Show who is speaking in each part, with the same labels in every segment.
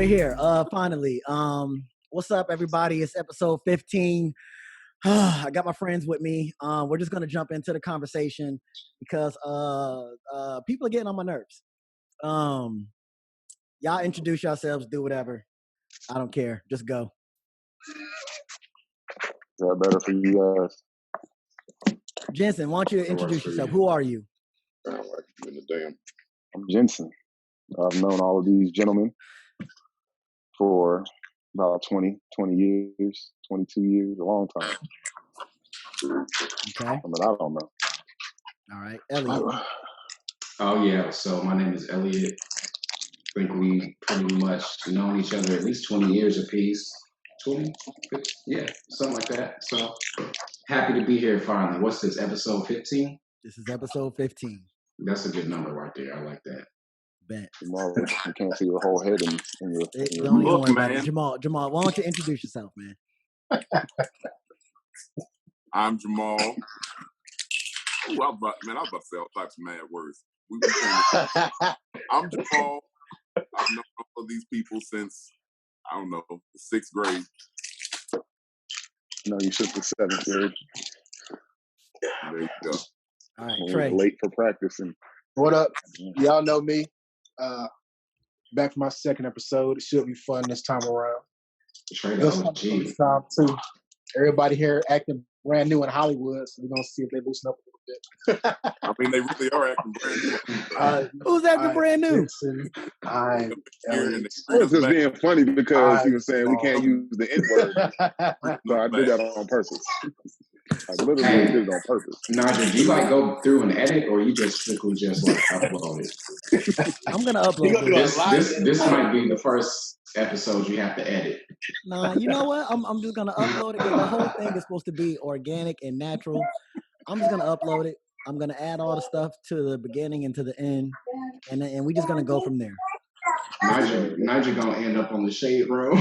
Speaker 1: we're here. Finally. What's up, everybody? It's episode 15. I got my friends with me. We're just gonna jump into the conversation because people are getting on my nerves. Y'all introduce yourselves, do whatever. I don't care. Just go.
Speaker 2: Is that better for you guys?
Speaker 1: Jensen, why don't you introduce yourself? Who are you?
Speaker 2: I'm Jensen. I've known all of these gentlemen for about 20 years, 22 years, a long time.
Speaker 1: Okay.
Speaker 2: I mean, I don't know.
Speaker 1: All right. Elliot.
Speaker 3: Oh, yeah. So my name is Elliot. I think we pretty much known each other at least 20 years apiece. 20? Yeah, something like that. So happy to be here finally. What's this, episode 15?
Speaker 1: This is episode 15.
Speaker 3: That's a good number right there. I like that.
Speaker 1: Bet.
Speaker 2: Jamal, you can't see your whole head in your
Speaker 1: don't even worry about it. Jamal, why don't you introduce yourself, man?
Speaker 4: I'm Jamal. Ooh, I was about to say all types of mad words. I'm Jamal. I've known all of these people since, I don't know, the 6th grade.
Speaker 2: No, you shook the 7th grade.
Speaker 4: There you go.
Speaker 1: All right,
Speaker 2: Trey. Late for practicing.
Speaker 5: What up? Y'all know me. Back for my second episode. It should be fun this time around.
Speaker 3: Trey,
Speaker 5: this time too. Everybody here acting brand new in Hollywood, so we're gonna see if they loosen up a little bit.
Speaker 4: I mean, they really are acting brand new.
Speaker 1: Who's acting brand new?
Speaker 5: I
Speaker 2: was just being funny because he was saying we can't use the N-word. So I did that on purpose. I literally did it on purpose.
Speaker 3: Nigel, do you like go through and edit, or you just strictly just like upload it?
Speaker 1: I'm gonna upload
Speaker 3: this might be the first episode you have to edit.
Speaker 1: Nah, you know what? I'm just gonna upload it because the whole thing is supposed to be organic and natural. I'm just gonna upload it. I'm gonna add all the stuff to the beginning and to the end, and we just gonna go from there.
Speaker 3: Nigel gonna end up on the shade room.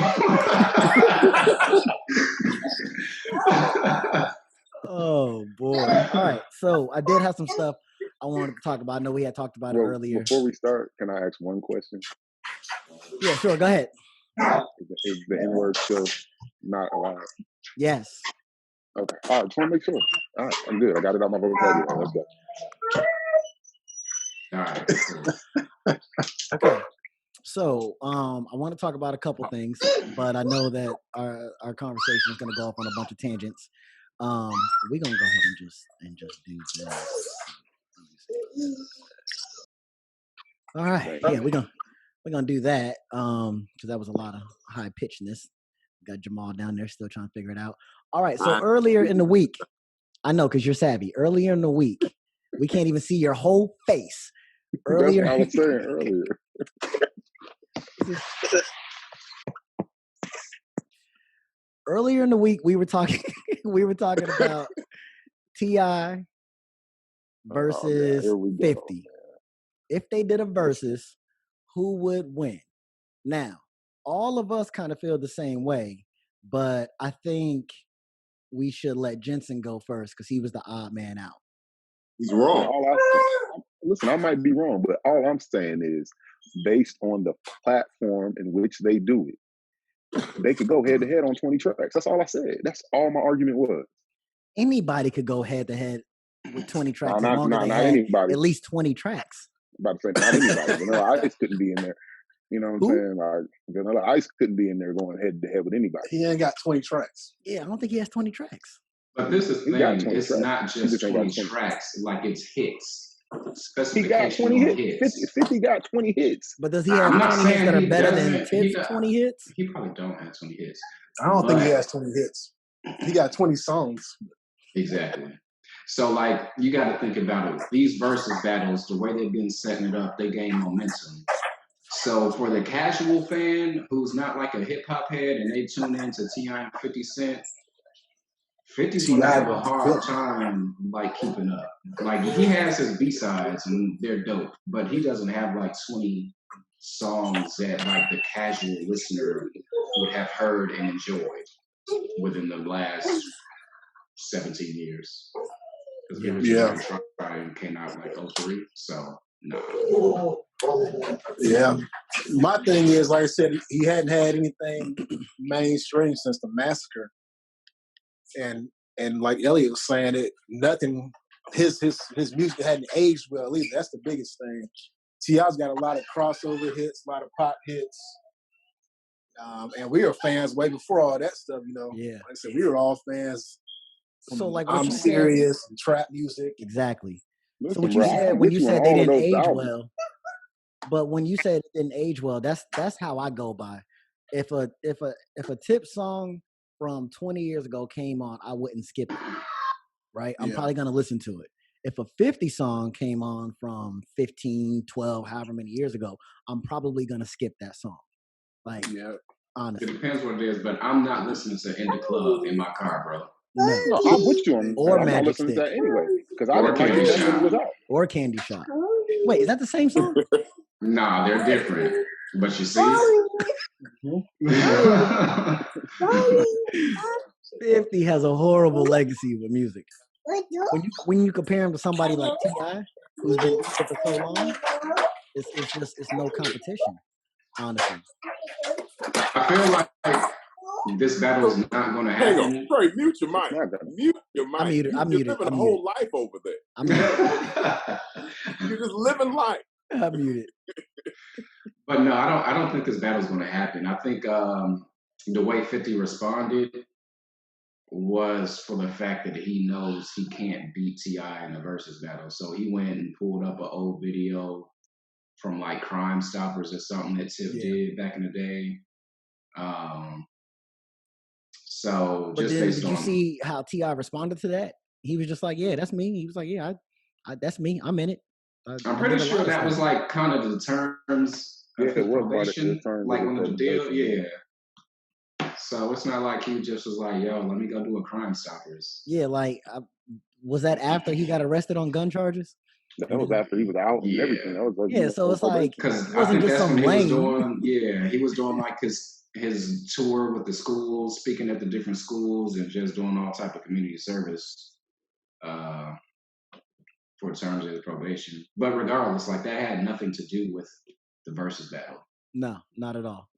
Speaker 1: Oh boy! All right, so I did have some stuff I wanted to talk about. I know we had talked about it earlier.
Speaker 2: Before we start, can I ask one question?
Speaker 1: Yeah, sure. Go ahead.
Speaker 2: Is the N-word still not allowed?
Speaker 1: Yes.
Speaker 2: Okay. All right. Just want to make sure. All right. I'm good. I got it on my vocabulary. Let's
Speaker 3: go. All right.
Speaker 1: Okay. So, I want to talk about a couple things, but I know that our conversation is going to go off on a bunch of tangents. We're gonna go ahead and just do this. All right. Yeah, we're gonna do that. Because that was a lot of high pitchness. Got Jamal down there still trying to figure it out. All right, so earlier in the week, I know because you're savvy. Earlier in the week, we can't even see your whole face. Earlier,
Speaker 2: that's what I was saying earlier.
Speaker 1: Earlier in the week, we were talking about T.I. versus 50. If they did a versus, who would win? Now, all of us kind of feel the same way, but I think we should let Jensen go first because he was the odd man out.
Speaker 4: He's wrong.
Speaker 2: Listen, I might be wrong, but all I'm saying is based on the platform in which they do it, they could go head to head on 20 tracks. That's all I said. That's all my argument was.
Speaker 1: Anybody could go head to head with 20 tracks
Speaker 2: as
Speaker 1: long as they had
Speaker 2: anybody.
Speaker 1: At least 20 tracks.
Speaker 2: I'm about to say not anybody. Vanilla Ice couldn't be in there. You know what I'm saying? Like Vanilla Ice couldn't be in there going head to head with anybody.
Speaker 5: He ain't got 20 tracks.
Speaker 1: Yeah, I don't think he has 20 tracks.
Speaker 3: But this is the thing. It's not just 20 tracks. Like it's hits.
Speaker 2: He got 20 hits. 50 got 20 hits.
Speaker 1: But does he have 20 hits that are better than Tip's 20 hits?
Speaker 3: He probably don't have 20 hits.
Speaker 5: I don't think he has 20 hits. He got 20 songs.
Speaker 3: Exactly. So, like, you got to think about it. These versus battles, the way they've been setting it up, they gain momentum. So, for the casual fan who's not like a hip-hop head and they tune in to T.I. and 50 Cent, 50's gonna have a hard time like keeping up. Like he has his B-sides and they're dope, but he doesn't have like 20 songs that like the casual listener would have heard and enjoyed within the last 17 years. Because
Speaker 5: yeah,
Speaker 3: Try came out like 03, so No.
Speaker 5: Yeah. My thing is, like I said, he hadn't had anything mainstream since the massacre. And like Elliot was saying, nothing his music hadn't aged well either. That's the biggest thing. T.I.'s got a lot of crossover hits, a lot of pop hits. And we were fans way before all that stuff, you know.
Speaker 1: Yeah.
Speaker 5: Like I said, we were all fans from
Speaker 1: So like what
Speaker 5: I'm
Speaker 1: you
Speaker 5: Serious and trap music.
Speaker 1: Exactly.
Speaker 2: Listen,
Speaker 1: So what
Speaker 2: bro,
Speaker 1: you said when you said they didn't age
Speaker 2: albums.
Speaker 1: well, but when you said it didn't age well, that's how I go by. If a Tip song from 20 years ago came on, I wouldn't skip it. Right? I'm probably gonna listen to it. If a 50 song came on from 15, 12, however many years ago, I'm probably gonna skip that song. Like, honestly.
Speaker 3: It depends what it is, but I'm not listening to In the Club in my car, bro.
Speaker 1: No,
Speaker 2: I'm with you on
Speaker 1: or
Speaker 2: that. I'm not
Speaker 1: Magic
Speaker 2: listening
Speaker 1: Stick.
Speaker 2: to that anyway. Because I didn't like
Speaker 3: Candy
Speaker 2: that
Speaker 3: Shop.
Speaker 2: when it was out.
Speaker 1: Or Candy Shop. Wait, is that the same song?
Speaker 3: Nah, they're different. But you see?
Speaker 1: 50 has a horrible legacy with music. When you compare him to somebody like T.I., who's been doing it for so long, it's no competition, honestly.
Speaker 3: I feel like this battle is not going to happen.
Speaker 4: Hang on, Trey, mute your mic. Mute your mic.
Speaker 1: I'm
Speaker 4: You're living a whole life over there. You're just living life.
Speaker 1: I'm muted.
Speaker 3: But no, I don't think this battle is going to happen. I think the way 50 responded was for the fact that he knows he can't beat T.I. in a versus battle. So he went and pulled up an old video from like Crime Stoppers or something that Tip did back in the day. So
Speaker 1: But
Speaker 3: just
Speaker 1: then
Speaker 3: based
Speaker 1: did you see how T.I. responded to that? He was just like, yeah, that's me. He was like, yeah, I that's me. I'm in it.
Speaker 3: I'm pretty sure that was like kind of the terms of his probation, like under the deal. Yeah. So it's not like he just was like, yo, let me go do a Crime Stoppers.
Speaker 1: Yeah, like, was that after he got arrested on gun charges?
Speaker 2: That was after he was out and everything. That was like,
Speaker 1: so it's like,
Speaker 3: because
Speaker 1: it wasn't just some lame.
Speaker 3: He was doing like his tour with the schools, speaking at the different schools, and just doing all type of community service for terms of his probation. But regardless, like that had nothing to do with the versus battle.
Speaker 1: No, not at all.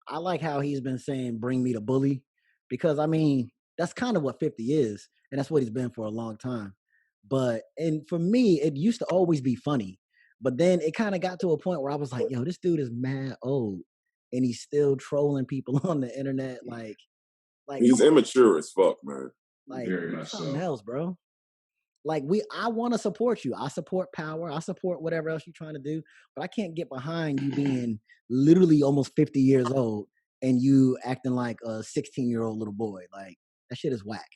Speaker 1: I like how he's been saying, bring me the bully, because I mean, that's kind of what 50 is. And that's what he's been for a long time. And for me, it used to always be funny, but then it kind of got to a point where I was like, yo, this dude is mad old and he's still trolling people on the internet. Like
Speaker 4: he's immature as fuck, man.
Speaker 1: Like,
Speaker 3: very much
Speaker 1: something
Speaker 3: so.
Speaker 1: else, bro. Like I want to support you. I support power. I support whatever else you're trying to do, but I can't get behind you being literally almost 50 years old and you acting like a 16-year-old little boy. Like, that shit is whack.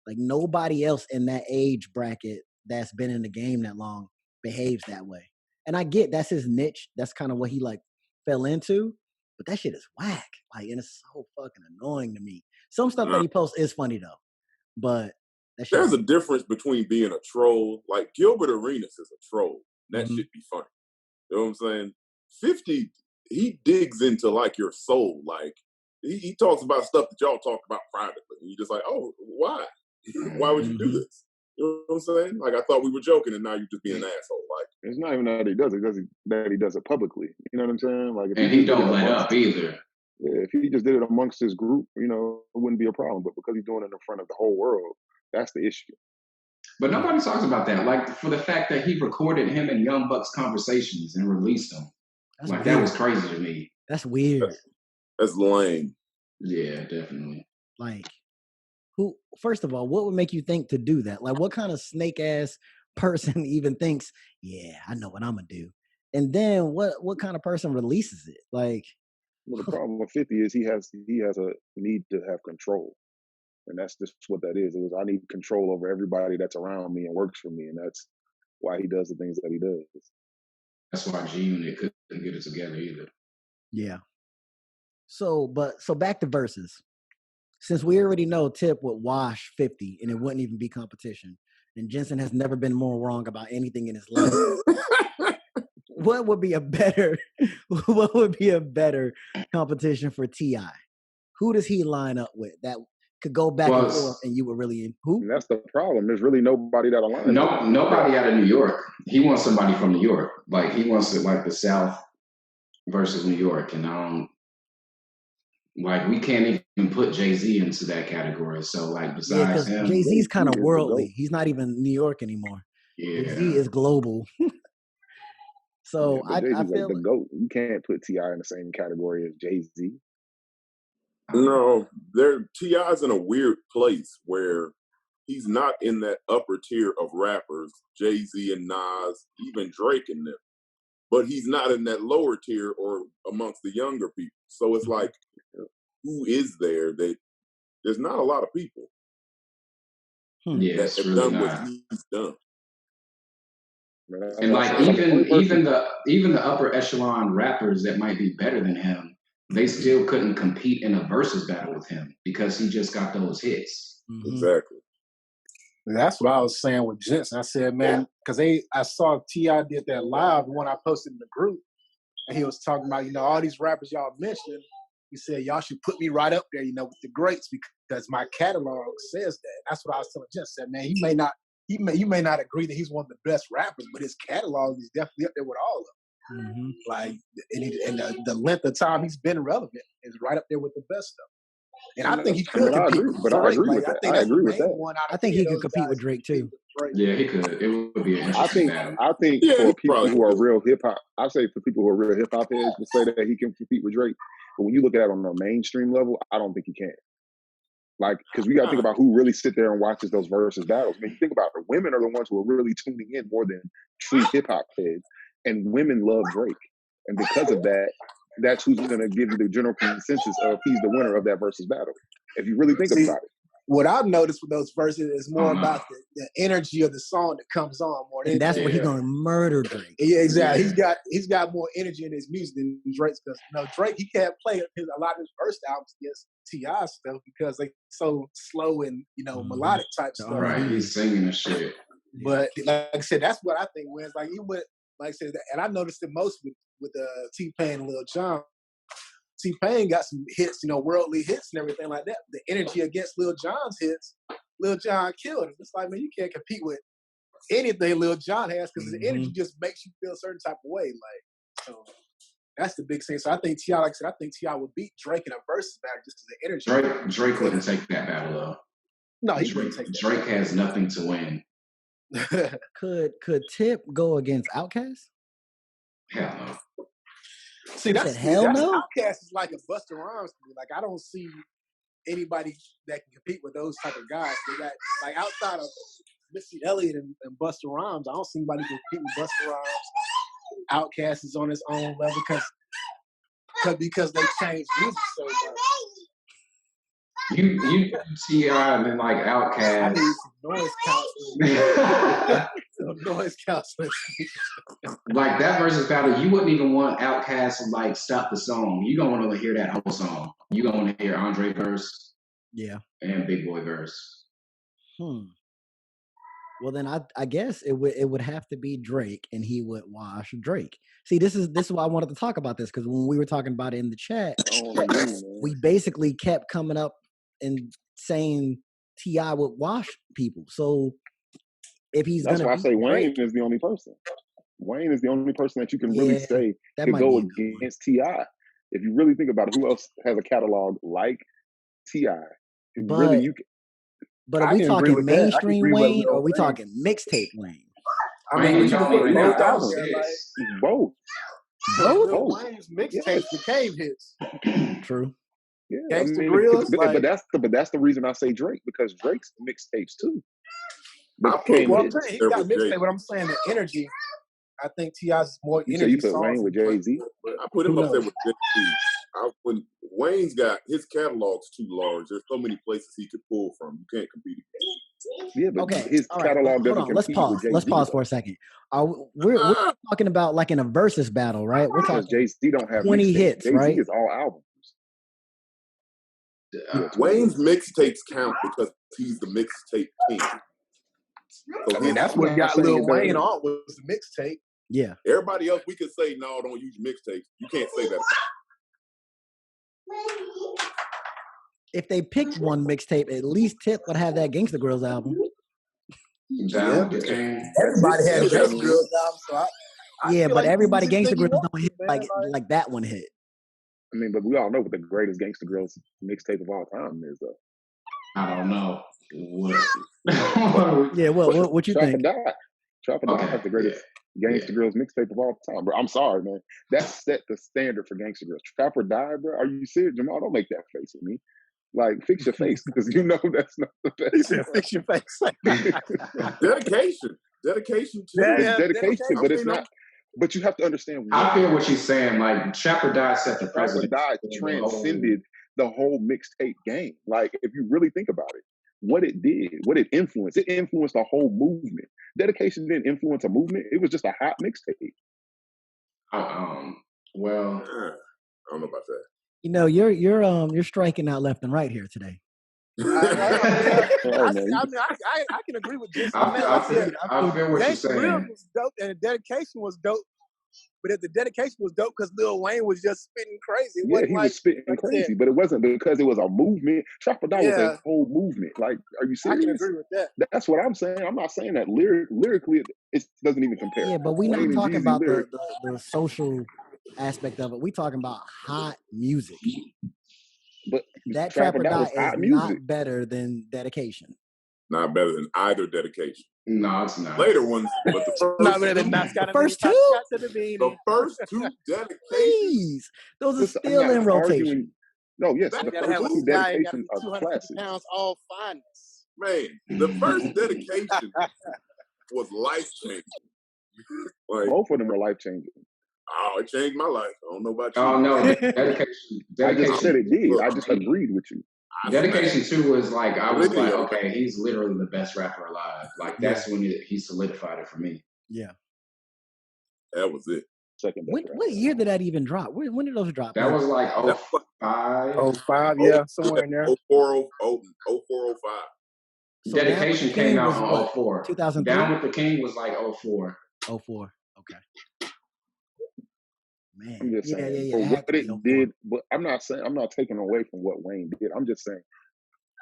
Speaker 1: Like, nobody else in that age bracket that's been in the game that long behaves that way. And I get that's his niche. That's kind of what he like fell into, but that shit is whack. Like, and it's so fucking annoying to me. Some stuff that he posts is funny though, but
Speaker 4: there's a difference between being a troll. Like Gilbert Arenas is a troll. That shit be funny. You know what I'm saying? 50, he digs into like your soul. Like he talks about stuff that y'all talk about privately. And you're just like, oh, why? Why would you do this? You know what I'm saying? Like, I thought we were joking, and now you're just being an asshole. Like,
Speaker 2: it's not even that he does it; that he does it publicly. You know what I'm saying? Like,
Speaker 3: and he don't let up either.
Speaker 2: Yeah, if he just did it amongst his group, you know, it wouldn't be a problem. But because he's doing it in front of the whole world, that's the issue.
Speaker 3: But nobody talks about that. Like, for the fact that he recorded him and Young Buck's conversations and released them. Like, that was crazy to me.
Speaker 1: That's weird.
Speaker 4: That's lame.
Speaker 3: Yeah, definitely.
Speaker 1: Like, first of all, what would make you think to do that? Like, what kind of snake ass person even thinks, yeah, I know what I'm gonna do? And then what kind of person releases it? Like,
Speaker 2: well, the problem with 50 is he has a need to have control. And that's just what that is. It was, I need control over everybody that's around me and works for me. And that's why he does the things that he does.
Speaker 3: That's why G-Unit couldn't get it together either.
Speaker 1: Yeah. So back to verses. Since we already know Tip would wash 50 and it wouldn't even be competition, and Jensen has never been more wrong about anything in his life, what would be a better competition for T.I.? Who does he line up with? could go back and forth, and you were really in who?
Speaker 2: And that's the problem. There's really nobody that aligns.
Speaker 3: Nobody out of New York. He wants somebody from New York. Like he wants it like the South versus New York, and like we can't even put Jay-Z into that category. So like besides him,
Speaker 1: Jay-Z's kind of worldly. He's not even New York anymore.
Speaker 3: Yeah.
Speaker 1: Jay-Z is global. So I feel
Speaker 2: like the GOAT. You can't put T.I. in the same category as Jay-Z.
Speaker 4: No, T.I.'s in a weird place where he's not in that upper tier of rappers, Jay-Z and Nas, even Drake and them. But he's not in that lower tier or amongst the younger people. So it's like, who is there? There's not a lot of people that have done what he's done.
Speaker 3: And like even the upper echelon rappers that might be better than him, they still couldn't compete in a versus battle with him because he just got those hits.
Speaker 4: Exactly.
Speaker 5: That's what I was saying with Jensen. I said, man, because I saw T.I. did that live one I posted in the group, and he was talking about, all these rappers y'all mentioned. He said, y'all should put me right up there, with the greats because my catalog says that. That's what I was telling Jensen. I said, man, you may not agree that he's one of the best rappers, but his catalog is definitely up there with all of them. Like, and the length of time he's been relevant is right up there with the best stuff. And I think he could compete with Drake.
Speaker 2: I agree with that. I agree with that.
Speaker 1: I think he could compete with Drake too.
Speaker 3: Yeah, he could. It would be an interesting battle.
Speaker 2: I think for people who are real hip hop, I say for people who are real hip hop heads to say that he can compete with Drake. But when you look at it on a mainstream level, I don't think he can. Like, because we got to think about who really sit there and watches those versus battles. I mean, think about it. Women are the ones who are really tuning in more than true hip hop heads, and women love Drake. And because of that, that's who's going to give you the general consensus of he's the winner of that versus battle. If you really think about it.
Speaker 5: What I've noticed with those verses is more about the energy of the song that comes on more than
Speaker 1: and that's where he's going to murder Drake.
Speaker 5: Yeah, exactly. He's got more energy in his music than Drake's, because Drake, he can't play a lot of his first albums against T.I. stuff because they so slow and melodic type stuff.
Speaker 3: Right, he's singing the shit.
Speaker 5: But like I said, that's what I think wins. Like even with, like I said, and I noticed it most with T-Pain and Lil Jon. T-Pain got some hits, worldly hits and everything like that. The energy against Lil Jon's hits, Lil Jon killed him. It's like, man, you can't compete with anything Lil Jon has because the energy just makes you feel a certain type of way. Like, so that's the big thing. So I think T.I., like I said, would beat Drake in a versus battle just because the energy.
Speaker 3: Drake wouldn't take that battle though.
Speaker 5: No, he wouldn't take that.
Speaker 3: Drake has nothing to win.
Speaker 1: Could Tip go against Outkast?
Speaker 3: Hell no.
Speaker 5: See, that's Outkast is like a Busta Rhymes to me. Like, I don't see anybody that can compete with those type of guys. They got, like, outside of Missy Elliott and Busta Rhymes, I don't see anybody can compete with Busta Rhymes. Outkast is on his own level because they changed music so much.
Speaker 3: You T.I. and then like Outkast.
Speaker 5: I need some noise counseling. Some noise counseling.
Speaker 3: Like that versus battle, you wouldn't even want Outkast to like stop the song. You don't want to hear that whole song. You don't want to hear Andre verse, and Big Boy verse.
Speaker 1: Well, then I guess it would have to be Drake, and he would wash Drake. See, this is why I wanted to talk about this, because when we were talking about it in the chat, we basically kept coming up and saying T.I. would wash people. So if he's
Speaker 2: that's why I say Wayne is the only person. Wayne is the only person that you can really say could go against T.I. If you really think about it, who else has a catalog like T.I.?
Speaker 1: But are we talking mainstream Wayne, or are we talking mixtape Wayne?
Speaker 5: I mean, you can put both out there.
Speaker 2: Both.
Speaker 5: Wayne's mixtapes became hits.
Speaker 1: True.
Speaker 2: Yeah, I mean, but that's the reason I say Drake, because Drake's mixtapes too.
Speaker 5: I'm saying he got mixtape, but I'm saying the energy. I think T.I.'s is more energy.
Speaker 2: So you put Wayne with Jay-Z?
Speaker 4: I put him up there with Jay-Z. When Wayne's got his catalog's too large, there's so many places he could pull from. You can't compete against.
Speaker 2: Yeah, but his catalog doesn't compete.
Speaker 1: Let's pause for a second. We're talking about like in a versus battle, right? We're talking
Speaker 2: Jay-Z don't have
Speaker 1: 20 hits,
Speaker 2: Jay-Z
Speaker 1: right?
Speaker 2: is all albums.
Speaker 4: Wayne's mixtapes count because he's the mixtape king.
Speaker 5: So I mean, that's what got Lil Wayne on, was the mixtape.
Speaker 1: Yeah.
Speaker 4: Everybody else, we could say, no, don't use mixtapes. You can't say that.
Speaker 1: if they picked one mixtape, at least Tip would have that Gangsta Grills album.
Speaker 3: Down with the King.
Speaker 5: Everybody had Gangsta Grills album, so I
Speaker 1: Yeah,
Speaker 5: feel
Speaker 1: but
Speaker 5: like
Speaker 1: everybody
Speaker 5: you can do
Speaker 1: Gangsta
Speaker 5: anything you
Speaker 1: Grills
Speaker 5: want
Speaker 1: don't
Speaker 5: to,
Speaker 1: hit
Speaker 5: man.
Speaker 1: like that one hit.
Speaker 2: I mean, but we all know what the greatest Gangsta Grills mixtape of all time is, though.
Speaker 3: I don't know what.
Speaker 1: Yeah, what you think?
Speaker 2: Trapper Die is the greatest Gangsta Grills mixtape of all time, bro. I'm sorry, man. That set the standard for Gangsta Grills. Trapper Die, bro. Are you serious, Jamal? Don't make that face at me. Like, fix your face, because you know that's not the best.
Speaker 5: He said, "Fix your face."
Speaker 4: Dedication too.
Speaker 2: It's dedication, but it's not. But you have to understand.
Speaker 3: I feel what you're saying. Like Trapper Die set the
Speaker 2: Trapper
Speaker 3: precedent.
Speaker 2: Die transcended the whole mixtape game. Like, if you really think about it, what it influenced a whole movement. Dedication didn't influence a movement. It was just a hot mixtape.
Speaker 3: Well,
Speaker 4: I don't know about that.
Speaker 1: You know, you're striking out left and right here today.
Speaker 5: I can agree with Jason.
Speaker 3: I feel what you're saying.
Speaker 5: Gangsta was dope, and the dedication was dope. But if the dedication was dope because Lil Wayne was just spitting crazy,
Speaker 2: was spitting crazy, but it wasn't because it was a movement. Trapper Die was a whole movement. Like, are you serious?
Speaker 5: I can agree with that.
Speaker 2: That's what I'm saying. I'm not saying that lyrically it doesn't even compare.
Speaker 1: Yeah, but we're not talking about the social aspect of it. We're talking about hot music.
Speaker 2: But
Speaker 1: that Trapper Die is not better than Dedication.
Speaker 4: Not better than either Dedication.
Speaker 3: No, it's not.
Speaker 4: Later ones, but the
Speaker 1: first two?
Speaker 4: The first two Dedications.
Speaker 1: Please. Those are still in rotation.
Speaker 2: No, yes, the first two Dedications are classic.
Speaker 5: Pounds, all finest.
Speaker 4: Man, the first Dedication was life-changing. Like,
Speaker 2: both of them are life-changing.
Speaker 4: Oh, it changed my life. I don't know about you.
Speaker 3: Oh, no. Dedication.
Speaker 2: I just said it did. I just agreed with you.
Speaker 3: Dedication 2 was like, I was like, okay, he's literally the best rapper alive. Like, that's when he solidified it for me.
Speaker 1: Yeah.
Speaker 4: That was it.
Speaker 2: Second.
Speaker 1: What year did that even drop? When did those drop?
Speaker 3: That was like 05.
Speaker 5: 05, yeah, somewhere in there.
Speaker 4: 0405.
Speaker 3: So Dedication came out in 04.
Speaker 1: 2003?
Speaker 3: Down with the King was like 04.
Speaker 1: 04, okay. Man.
Speaker 2: I'm just saying, for what it did, but I'm not taking away from what Wayne did. I'm just saying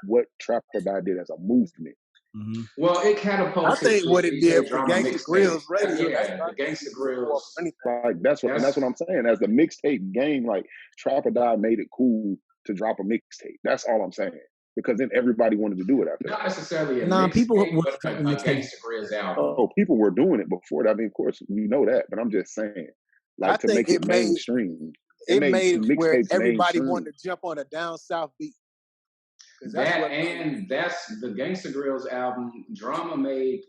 Speaker 2: what Trapper Die did as a movement.
Speaker 1: Mm-hmm.
Speaker 3: Well, it catapulted.
Speaker 5: I think what it did for Gangsta Grills radio.
Speaker 3: Yeah, the Gangsta Grills.
Speaker 2: Like that's what I'm saying. As the mixtape game, like Trapper Die made it cool to drop a mixtape. That's all I'm saying. Because then everybody wanted to do it after.
Speaker 3: Not necessarily
Speaker 1: people were
Speaker 3: a Gangsta Grills album.
Speaker 2: Oh, people were doing it before that. I mean, of course, we know that, but I'm just saying. Like, to make it mainstream.
Speaker 5: It made it where everybody wanted to jump on a down south beat.
Speaker 3: That's the Gangsta Grills album. Drama made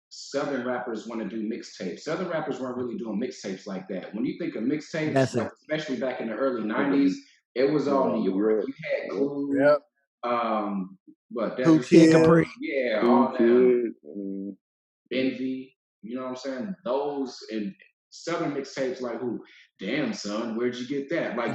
Speaker 3: Southern rappers want to do mixtapes. Southern rappers weren't really doing mixtapes like that. When you think of mixtapes, especially back in the early 90s, it was all New York. You had Clue, but
Speaker 1: Who Kid Capri.
Speaker 3: Yeah, all that. Envy, you know what I'm saying? Those and Southern mixtapes like who? Damn, son, where'd you get that? Like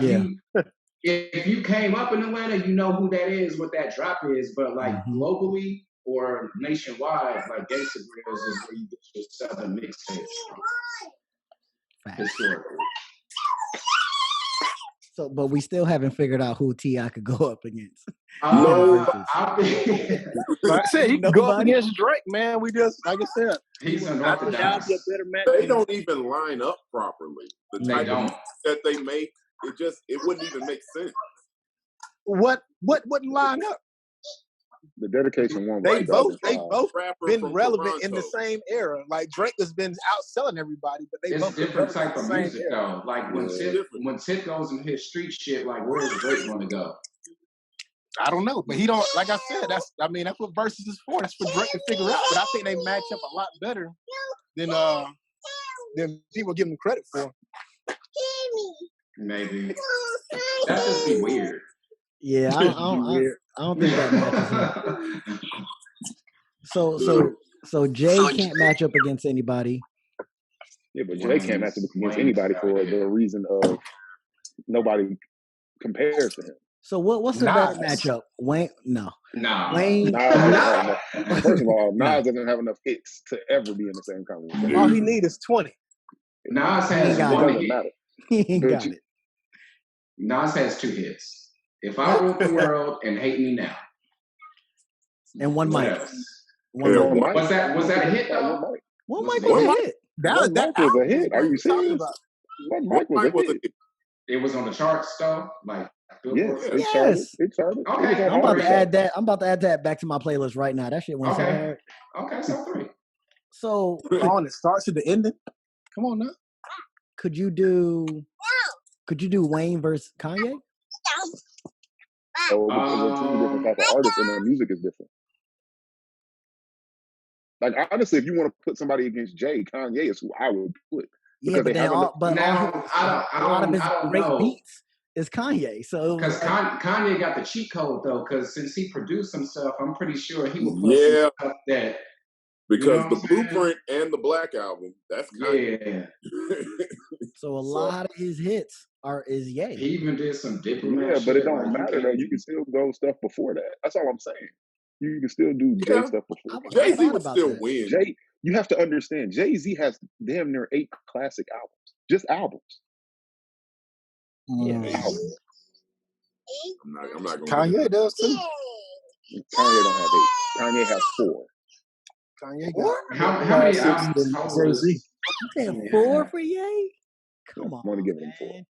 Speaker 3: if you came up in Atlanta, you know who that is, what that drop is. But like globally or nationwide, like Gangsta Grills is where you get your Southern mixtapes from. Historically.
Speaker 1: So, but we still haven't figured out who T.I. could go up against.
Speaker 5: I said he can go up against Drake, man. We just, like I said,
Speaker 3: he's unorthodox.
Speaker 4: They don't even line up properly. The type of that they make, it wouldn't even make sense.
Speaker 5: What wouldn't line up?
Speaker 2: The Dedication one.
Speaker 5: They both been relevant in the same era. Like Drake has been outselling everybody, but they both
Speaker 3: different type of music though. Like when Tip goes into his street shit, like where's Drake going to go?
Speaker 5: I don't know, but he don't. Like I said, that's what verses is for. That's for Drake to figure out. But I think they match up a lot better than people give them credit for.
Speaker 3: Maybe that just be weird.
Speaker 1: Yeah, I don't think that matches up. So Jay can't match up against anybody.
Speaker 2: Yeah, but Jay can't match up against anybody for the reason of nobody compares to him.
Speaker 1: So what's the better matchup? Wayne? No.
Speaker 2: Wayne? First of all, Nas doesn't have enough hits to ever be in the same conversation.
Speaker 5: All he needs is 20.
Speaker 3: Nas has one hit.
Speaker 1: He ain't got it.
Speaker 3: Nas has 2 hits. If I Ruled the World and Hate Me Now.
Speaker 1: And One
Speaker 3: What
Speaker 1: Mic.
Speaker 3: else?
Speaker 1: One Mic.
Speaker 3: Was that a hit though?
Speaker 1: One Mic was a hit.
Speaker 2: One Mic was a hit. Are you serious? One Mic was a hit.
Speaker 3: It was on the charts though, like
Speaker 2: yes, it charted. It charted.
Speaker 3: Okay,
Speaker 1: I'm about to add that. I'm about to add that back to my playlist right now. That shit went so hard.
Speaker 3: Okay, so 3.
Speaker 1: So
Speaker 5: on it starts to the ending. Come on now.
Speaker 1: Could you do Wayne versus Kanye?
Speaker 2: So because they're two different type of artists and their music is different. Like honestly, if you want to put somebody against Jay, Kanye is who I would put.
Speaker 1: Yeah, but a lot of his great beats is Kanye. So
Speaker 3: because Kanye got the cheat code though, because since he produced some stuff, I'm pretty sure he would put some stuff that.
Speaker 4: Because the Blueprint and the Black Album, that's Kanye.
Speaker 3: Yeah.
Speaker 1: So a lot of his hits is Ye.
Speaker 3: He even did some Diplomat.
Speaker 2: Yeah, but it don't matter though. You can still go stuff before that. That's all I'm saying. You can still do Jay stuff before.
Speaker 4: Jay-Z would still win.
Speaker 2: Jay, you have to understand, Jay-Z has damn near 8 classic albums. Just albums.
Speaker 3: Yeah.
Speaker 4: I'm not going
Speaker 5: Kanye does too.
Speaker 2: Kanye don't have 8. Kanye has 4.
Speaker 5: Kanye got
Speaker 3: how many albums?
Speaker 5: Jay-Z.
Speaker 1: You saying 4 for Ye? Come on,
Speaker 2: I'm only giving him 4.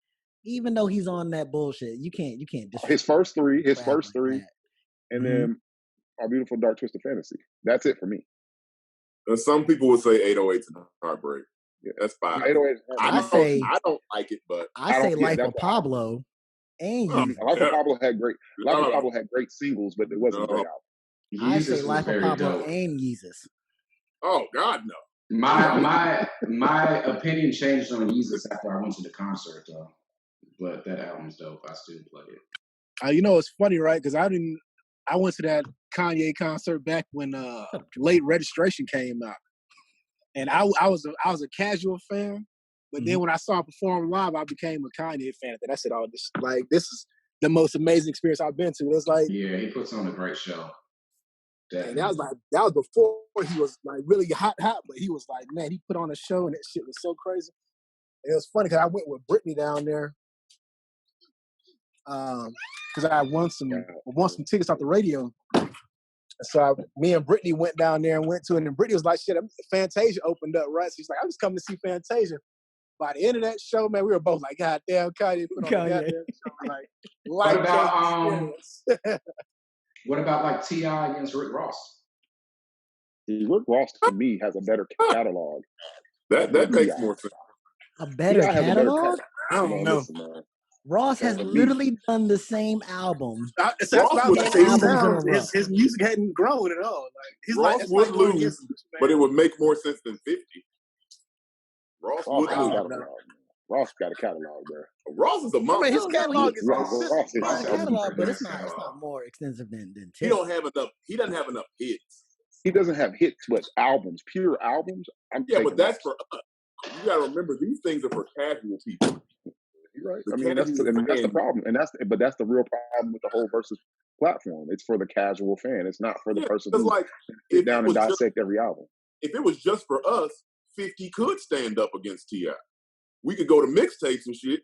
Speaker 1: Even though he's on that bullshit, you can't.
Speaker 2: His first three, and then Our Beautiful Dark Twisted Fantasy. That's it for me.
Speaker 4: Some people would say 808s and Heartbreak. Yeah, that's 5. 808s. I don't like it, but
Speaker 1: I say Life of Pablo and Yeezus.
Speaker 2: Life of Pablo had great singles, but it wasn't a great album.
Speaker 1: I say Life of Pablo and Yeezus.
Speaker 4: Oh God, no.
Speaker 3: My opinion changed on Yeezus after I went to the concert though. But that album's dope. I still play it.
Speaker 5: You know, it's funny, right? Because I went to that Kanye concert back when Late Registration came out, and I was a casual fan, but then when I saw him perform live, I became a Kanye fan. And I said, "Oh, this is the most amazing experience I've been to." It's like,
Speaker 3: yeah, he puts on a great show.
Speaker 5: And that was before he was like really hot, but he was like, man, he put on a show and that shit was so crazy. And it was funny because I went with Brittany down there. Because I won some tickets off the radio. And so me and Brittany went down there and went to it, and Brittany was like, shit, Fantasia opened up, right? So she's like, I'm just coming to see Fantasia. By the end of that show, man, we were both like, God damn, Kanye put on a goddamn show.
Speaker 3: What about like T.I. against Rick Ross?
Speaker 2: Rick Ross to me has a better catalog.
Speaker 4: That makes more sense.
Speaker 1: A better catalog?
Speaker 5: I don't know.
Speaker 1: Ross has literally done the same album.
Speaker 5: His music hadn't grown at all. Like,
Speaker 4: Ross would lose, but it would make more sense than 50. Ross would lose.
Speaker 2: Ross got a catalog, bro.
Speaker 4: Ross is a monster.
Speaker 5: I mean, his catalog is
Speaker 1: a catalog, but it's not more extensive than
Speaker 4: He doesn't have enough hits.
Speaker 2: He doesn't have hits, but albums, pure albums.
Speaker 4: But that's for us. You got to remember, these things are for casual people.
Speaker 2: You're right. I mean, that's the problem, but that's the real problem with the whole Versus platform. It's for the casual fan. It's not for the person who sit down and dissect every album.
Speaker 4: If it was just for us, 50 could stand up against T.I. We could go to mixtapes and shit.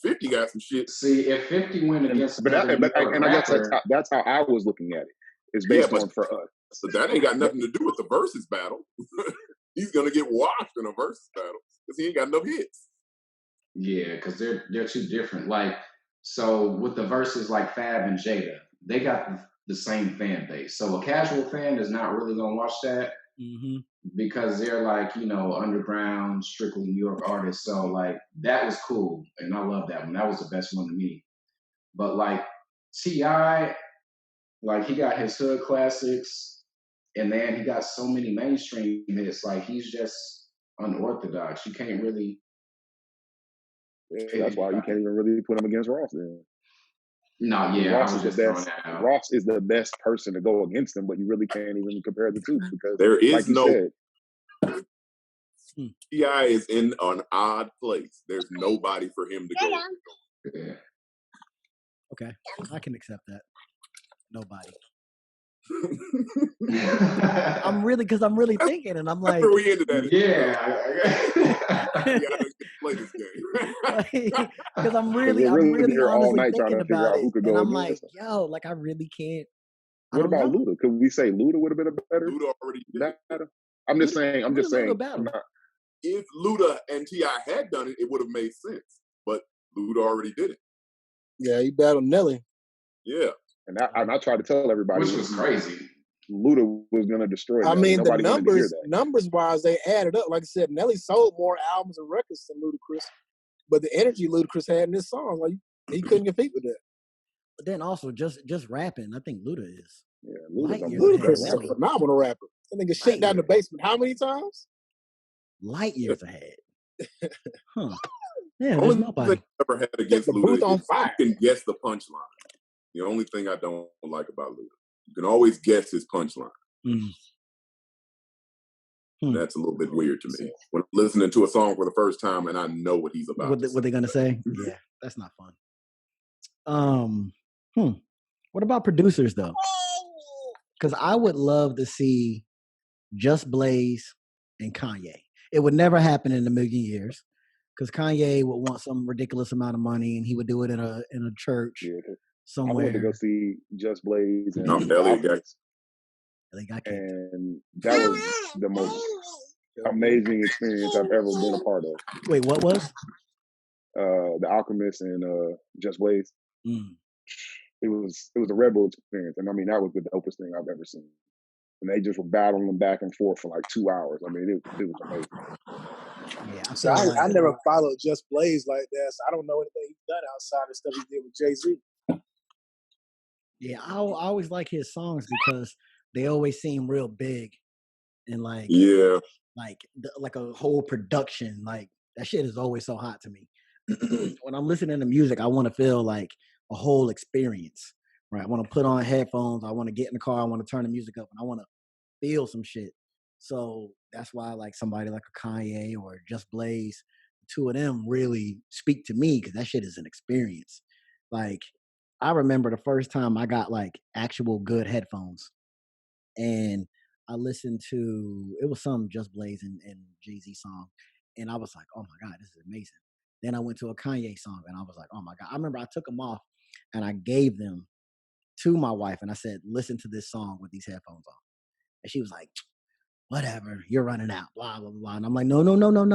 Speaker 4: 50 got some shit.
Speaker 3: See, if 50 went against,
Speaker 2: I guess that's how I was looking at it. It's based on for us.
Speaker 4: So that ain't got nothing to do with the Versus battle. He's gonna get washed in a Versus battle because he ain't got enough hits.
Speaker 3: Yeah, because they're too different. Like, so with the Versus like Fab and Jada, they got the same fan base. So a casual fan is not really gonna watch that because they're like, underground, strictly New York artists. So like that was cool, and I love that one. That was the best one to me. But like T.I., like he got his hood classics, and then he got so many mainstream hits. Like he's just unorthodox. You can't really.
Speaker 2: Yeah, that's why you can't even really put him against Ross. Then.
Speaker 3: No, yeah,
Speaker 2: Ross is the best. Ross is the best person to go against him, but you really can't even compare the two because
Speaker 4: there is
Speaker 2: like you said,
Speaker 4: T.I. is in an odd place. There's nobody for him to go.
Speaker 3: Yeah.
Speaker 1: Okay, I can accept that. Nobody. I'm really thinking, and I'm like,
Speaker 4: we ended that.
Speaker 3: Yeah.
Speaker 4: You gotta play this game.
Speaker 1: Because I'm
Speaker 2: we'll
Speaker 1: really
Speaker 2: be here all
Speaker 1: honestly
Speaker 2: night trying
Speaker 1: thinking
Speaker 2: to figure
Speaker 1: about
Speaker 2: out
Speaker 1: it,
Speaker 2: who could
Speaker 1: and
Speaker 2: go
Speaker 1: I'm
Speaker 2: against
Speaker 1: like,
Speaker 2: them.
Speaker 1: yo, like I really can't. I
Speaker 2: What
Speaker 1: don't
Speaker 2: about
Speaker 1: know.
Speaker 2: Luda? Could we say Luda would have been a better
Speaker 4: Luda already did it.
Speaker 2: battle? I'm just saying. I'm just saying. I'm not.
Speaker 4: If Luda and T.I. had done it, it would have made sense. But Luda already did it.
Speaker 5: Yeah, he battled Nelly.
Speaker 4: Yeah.
Speaker 2: And I tried to tell everybody,
Speaker 3: which was crazy.
Speaker 2: Luda was going to destroy Nelly.
Speaker 5: I mean,
Speaker 2: nobody
Speaker 5: the
Speaker 2: wanted to hear that.
Speaker 5: numbers wise, they added up. Like I said, Nelly sold more albums and records than Ludacris, but the energy Ludacris had in this song, like he couldn't compete with that.
Speaker 1: But then also just rapping, I think Luda is.
Speaker 2: Yeah, Luda's
Speaker 5: Ludacris is a phenomenal rapper. That nigga shut down the basement how many times?
Speaker 1: Light years ahead. Huh. Yeah, there's
Speaker 4: Only
Speaker 1: nobody.
Speaker 4: thing I ever had against Luda is you can guess the punchline. The only thing I don't like about Luda. You can always guess his punchline. That's a little bit weird to me. When I'm listening to a song for the first time and I know what he's about
Speaker 1: what they're gonna say. Yeah, that's not fun. What about producers though? Because I would love to see Just Blaze and Kanye. It would never happen in a million years because Kanye would want some ridiculous amount of money and he would do it in a church somewhere.
Speaker 2: I went to go see Just Blaze and
Speaker 4: Elliot
Speaker 1: got kicked.
Speaker 2: And that was the most amazing experience I've ever been a part of.
Speaker 1: Wait, what was?
Speaker 2: The Alchemist and Just Blaze. It was a Red Bull experience, and I mean that was the dopest thing I've ever seen. And they just were battling back and forth for like 2 hours. I mean, it was amazing.
Speaker 5: Yeah, so I never followed Just Blaze like that, so I don't know anything he's done outside of stuff he did with Jay-Z.
Speaker 1: Yeah, I always like his songs because they always seem real big and like like a whole production. Like that shit is always so hot to me. When I'm listening to music, I want to feel like a whole experience. Right? I want to put on headphones. I want to get in the car. I want to turn the music up, and I want to feel some shit. So that's why I like somebody like a Kanye or Just Blaze. The two of them really speak to me because that shit is an experience. Like I remember the first time I got like actual good headphones, and I listened to it was some Just Blaze and Jay-Z song, and I was like, oh my God, this is amazing. Then I went to a Kanye song, and I was like, oh my God. I remember I took them off, and I gave them to my wife, and I said, listen to this song with these headphones on. And she was like, whatever, you're running out, blah, blah, blah. And I'm like, no,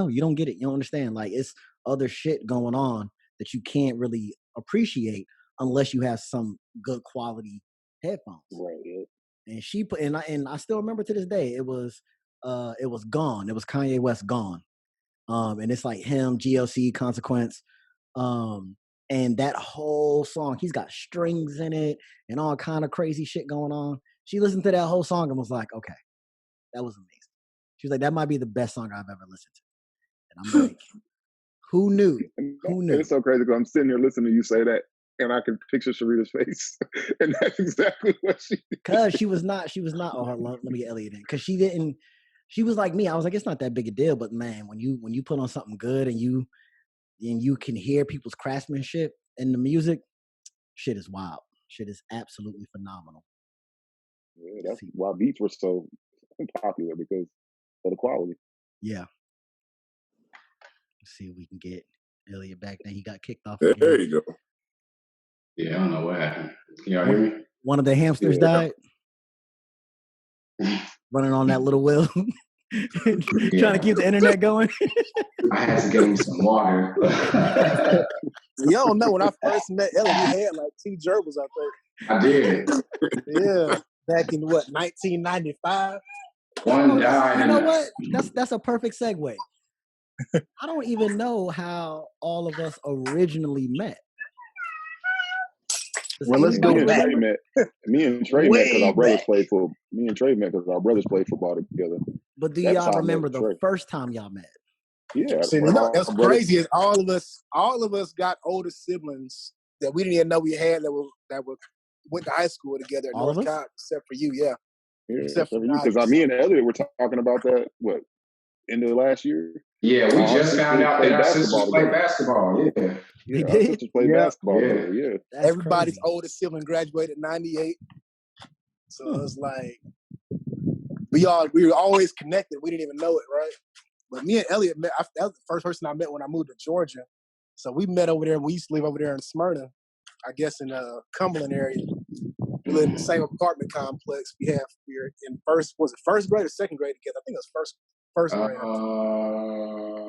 Speaker 1: you don't get it. You don't understand. Like, it's other shit going on that you can't really appreciate unless you have some good quality headphones.
Speaker 2: Right. Yeah.
Speaker 1: And she put, and I still remember to this day, it was Gone. It was Kanye West, Gone. And it's like him, GLC, Consequence. And that whole song, he's got strings in it and all kind of crazy shit going on. She listened to that whole song and was like, okay, that was amazing. She was like, that might be the best song I've ever listened to. And I'm like, who knew? Who knew?
Speaker 2: It's so crazy because I'm sitting here listening to you say that, and I can picture Sharita's face. And that's exactly what she did.
Speaker 1: Because she was not, oh, let me get Elliot in. Because she was like me. I was like, it's not that big a deal. But man, when you put on something good and you can hear people's craftsmanship in the music, shit is wild. Shit is absolutely phenomenal.
Speaker 2: Yeah, that's why beats were so popular because of the quality.
Speaker 1: Yeah. Let's see if we can get Elliot back. Then he got kicked off.
Speaker 4: There you go.
Speaker 3: Yeah, I don't know what happened. Can y'all hear me?
Speaker 1: One of the hamsters died. Running on that little wheel. Trying to keep the internet going.
Speaker 3: I had to get him some water.
Speaker 5: You don't know, when I first met Ellie, we had like 2 gerbils, I think.
Speaker 3: I did.
Speaker 5: Yeah. Back in what, 1995?
Speaker 3: One died.
Speaker 1: You know what? That's a perfect segue. I don't even know how all of us originally met.
Speaker 5: Well, let's go back.
Speaker 2: Me and Trey met because our brothers played football. Me and Trey met because our brothers played football together.
Speaker 1: But do y'all remember the first time y'all met?
Speaker 2: Yeah.
Speaker 5: See, that's crazy. Is all of us got older siblings that we didn't even know we had that went to high school together at North Cobb, except for you, yeah.
Speaker 2: Except for you, because me and Elliot were talking about that, end of last year?
Speaker 3: Yeah, we just found out that our sisters play basketball, yeah.
Speaker 2: Yeah, our sisters play basketball together, yeah.
Speaker 5: Everybody's oldest sibling graduated in 98. So it's like, we were always connected. We didn't even know it, right? But me and Elliot met, that was the first person I met when I moved to Georgia. So we met over there. We used to live over there in Smyrna, I guess in Cumberland area. We lived in the same apartment complex. We were in first grade or second grade together? I think it was first grade.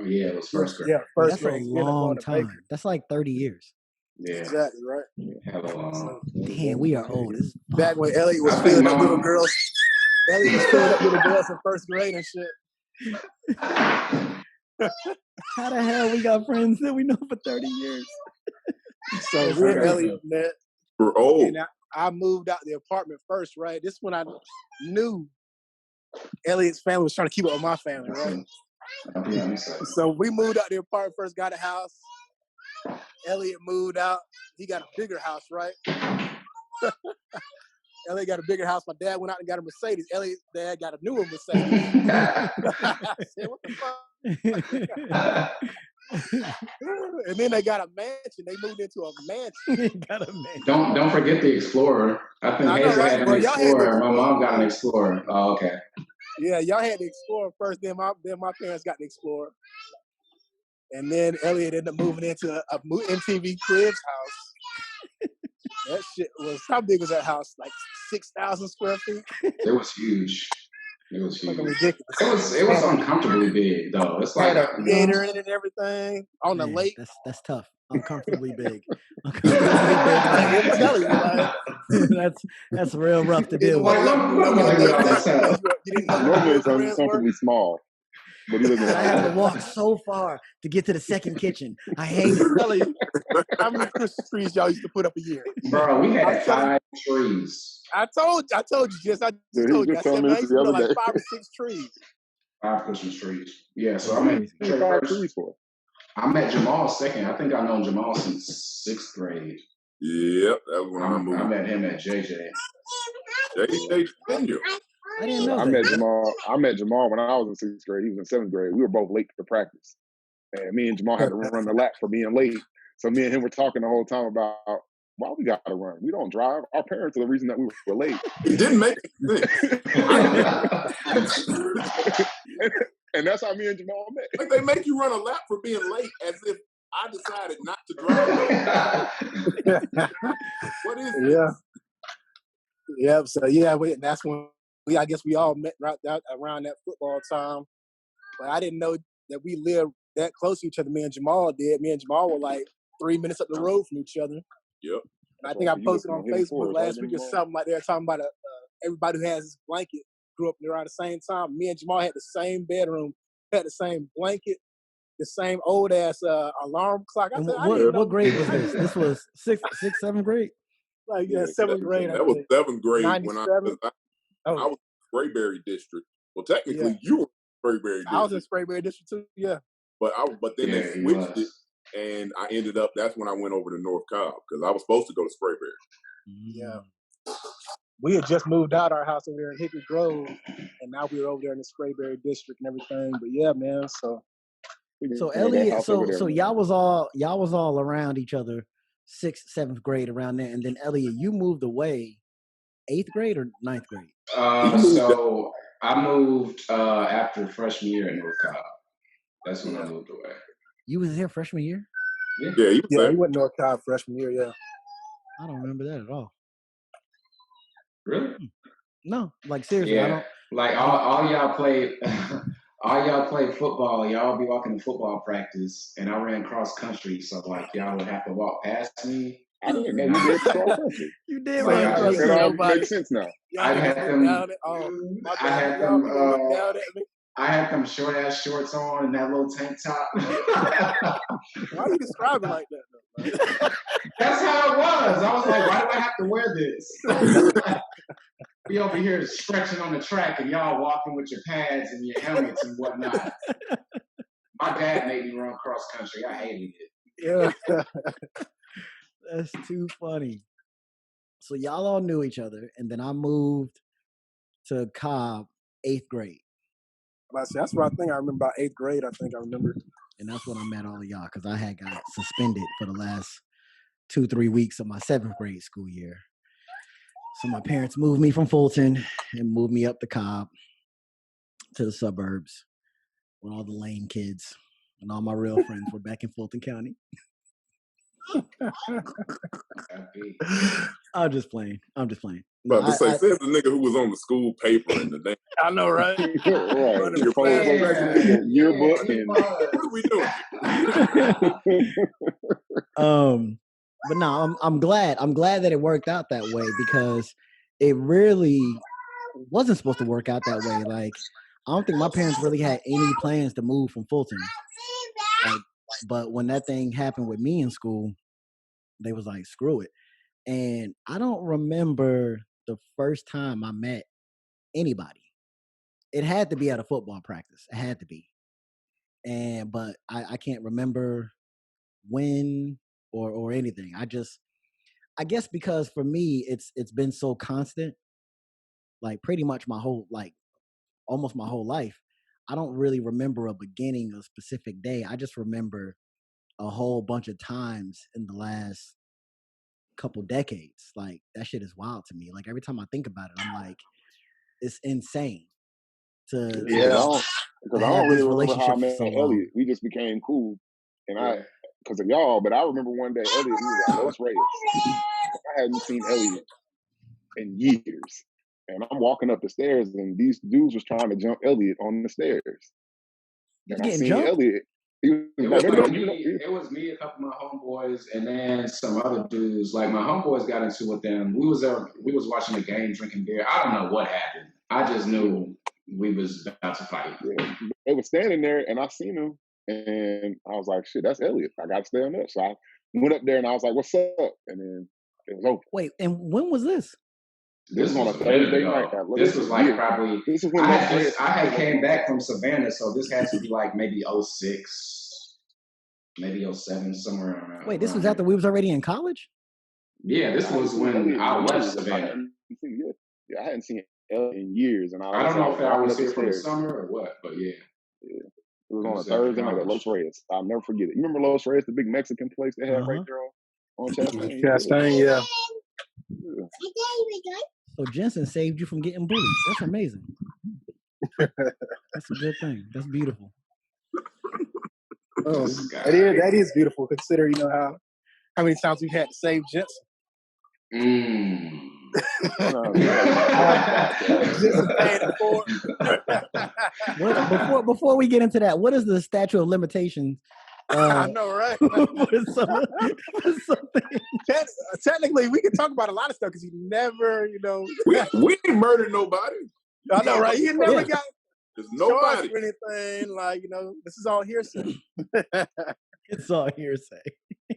Speaker 3: Yeah, it was first grade.
Speaker 5: Yeah, first
Speaker 1: That's
Speaker 5: grade.
Speaker 1: a long time. That's like 30 years.
Speaker 3: Yeah.
Speaker 5: Exactly, right?
Speaker 3: Hella long.
Speaker 5: So,
Speaker 1: damn, we are old as fuck.
Speaker 5: back when Elliot was filling up little girls. Elliot was filling up little girls in first grade and shit.
Speaker 1: How the hell we got friends that we know for 30 years?
Speaker 5: So we and Elliot met.
Speaker 4: We're old.
Speaker 5: And I moved out the apartment first, right? This is when I knew Elliot's family was trying to keep up with my family, right? So we moved out the apartment first, got a house. Elliot moved out. He got a bigger house, right? Elliot got a bigger house. My dad went out and got a Mercedes. Elliot's dad got a newer Mercedes. I said, what the fuck? And then they got a mansion. They moved into a mansion.
Speaker 1: Got a mansion.
Speaker 3: Don't forget the Explorer. I think Hazel had an Explorer. My mom got an Explorer. Oh, okay.
Speaker 5: Yeah, y'all had the Explorer first. Then my parents got the Explorer. And then Elliot ended up moving into a MTV Cribs house. That shit was, how big was that house? Like 6,000 square feet?
Speaker 3: It was huge. It was huge.
Speaker 5: Ridiculous.
Speaker 3: It was uncomfortably big though. It's like
Speaker 5: a theater in it and everything on the lake.
Speaker 1: That's tough. Uncomfortably big. Uncomfortably big. That's real rough to deal with.
Speaker 2: Normally it's uncomfortably small. But
Speaker 1: I have to walk so far to get to the second kitchen. I hate it.
Speaker 5: How many Christmas trees y'all used to put up a year?
Speaker 3: Bro, we had 5 trees.
Speaker 5: I told you, Jess. I told you. I said, man, I used to put like 5 or 6 trees.
Speaker 3: 5 Christmas trees. Yeah, so I met I met Jamal second. I think I've known Jamal since 6th grade.
Speaker 4: Yep, that was when I moved.
Speaker 3: I met him at JJ.
Speaker 4: JJ Jr.
Speaker 1: I didn't know
Speaker 2: I met Jamal when I was in 6th grade. He was in 7th grade. We were both late for practice. And me and Jamal had to run the lap for being late. So me and him were talking the whole time about why we got to run. We don't drive. Our parents are the reason that we were late.
Speaker 4: It didn't make sense.
Speaker 2: And that's how me and Jamal met.
Speaker 4: Like they make you run a lap for being late as if I decided not to drive. What is it?
Speaker 5: Yeah. Yeah. So yeah, that's when I guess we all met right around that football time. But I didn't know that we lived that close to each other. Me and Jamal did. Me and Jamal were like 3 minutes up the road from each other.
Speaker 4: Yep.
Speaker 5: And I think I posted on Facebook last week or something like that, talking about everybody who has this blanket grew up around the same time. Me and Jamal had the same bedroom, had the same blanket, the same old ass alarm clock.
Speaker 1: What grade was this? This was 6th, 7th grade.
Speaker 5: Like 7th grade.
Speaker 4: That was 7th grade
Speaker 5: 97?
Speaker 4: when I was in Sprayberry District. Well, technically, you were in Sprayberry District.
Speaker 5: I was in Sprayberry District too. Yeah.
Speaker 4: But then they switched it, and I ended up. That's when I went over to North Cobb because I was supposed to go to Sprayberry.
Speaker 5: Yeah. We had just moved out our house over there in Hickory Grove, and now we were over there in the Sprayberry District and everything. But yeah, man.
Speaker 1: So Elliot, so y'all was all around each other, 6th, 7th grade around there, and then Elliot, you moved away, 8th grade or 9th grade?
Speaker 3: So I moved after freshman year in North Cobb. That's when I moved away.
Speaker 1: You was there freshman year?
Speaker 4: Yeah,
Speaker 5: he went to North Cobb freshman year. Yeah.
Speaker 1: I don't remember that at all.
Speaker 3: Really?
Speaker 1: No, like seriously,
Speaker 3: yeah.
Speaker 1: I don't.
Speaker 3: Like all y'all played, all y'all played football. Y'all be walking to football practice, and I ran cross country, so like y'all would have to walk past me.
Speaker 2: I didn't know you did cross country.
Speaker 1: You did
Speaker 2: run cross country. It all makes sense now.
Speaker 3: I had them short ass shorts on and that little tank top.
Speaker 5: Why are you describing like that though?
Speaker 3: That's how it was. I was like, why do I have to wear this? We over here stretching on the track and y'all walking with your pads and your helmets and whatnot. My dad made me run cross country. I hated it.
Speaker 5: Yeah.
Speaker 1: That's too funny. So y'all all knew each other, and then I moved to Cobb 8th grade.
Speaker 5: That's what I think I remember about 8th grade. I think I remember.
Speaker 1: And that's when I met all of y'all, because I had got suspended for the last 2-3 weeks of my 7th grade school year. So my parents moved me from Fulton and moved me up to Cobb to the suburbs when all the lame kids and all my real friends were back in Fulton County. I'm just playing.
Speaker 4: But to say, says the nigga who was on the school paper and the damn.
Speaker 5: I know, right?
Speaker 2: Right.
Speaker 4: Your past president,
Speaker 2: Your yearbook
Speaker 4: and what are we doing?
Speaker 1: But no, I'm glad that it worked out that way, because it really wasn't supposed to work out that way. Like, I don't think my parents really had any plans to move from Fulton. Like, but when that thing happened with me in school, they was like, screw it. And I don't remember the first time I met anybody. It had to be at a football practice. It had to be. But I can't remember when or anything. I guess because for me it's been so constant, like pretty much almost my whole life. I don't really remember a beginning, a specific day. I just remember a whole bunch of times in the last couple decades. Like, that shit is wild to me. Like, every time I think about it, I'm like, it's insane to
Speaker 2: because I don't really remember how I met
Speaker 1: so
Speaker 2: Elliot. We just became cool, and because of y'all. But I remember one day Elliot, he was at Los Reyes. I hadn't seen Elliot in years, and I'm walking up the stairs, and these dudes was trying to jump Elliot on the stairs.
Speaker 1: And I seen Elliot.
Speaker 3: It was me, a couple of my homeboys, and then some other dudes. Like, my homeboys got into it with them. We was watching a game, drinking beer. I don't know what happened. I just knew we was about to fight.
Speaker 2: Yeah. They were standing there, and I seen them, and I was like, "Shit, that's Elliot. I got to stay on that." So I went up there, and I was like, "What's up?" And then it was over.
Speaker 1: Wait, and when was this?
Speaker 2: This was on a Thursday night.
Speaker 3: This was like probably. This is when I had came back from Savannah, so this had to be like maybe 06, maybe 07, somewhere around.
Speaker 1: Wait, this was after we was already in college?
Speaker 3: Yeah, this was when I left Savannah.
Speaker 2: I hadn't seen Elliot in years, and
Speaker 3: I don't know if I was here for the summer or what, but yeah.
Speaker 2: It was on a Thursday night at Los Reyes. I'll never forget it. You remember Los Reyes, the big Mexican place they had right there on Chastain?
Speaker 5: Chastain, yeah.
Speaker 1: So Jensen saved you from getting bullied. That's amazing. That's a good thing. That's beautiful.
Speaker 5: Oh, that is beautiful. Consider, how many times we've had to save Jensen.
Speaker 1: Before we get into that, what is the statute of limitations?
Speaker 5: I know, right? Technically, we can talk about a lot of stuff because he never,
Speaker 4: we ain't murdered nobody.
Speaker 5: I know, right? He never got
Speaker 4: there's nobody
Speaker 5: for anything. Like, this is all hearsay.
Speaker 1: It's all hearsay.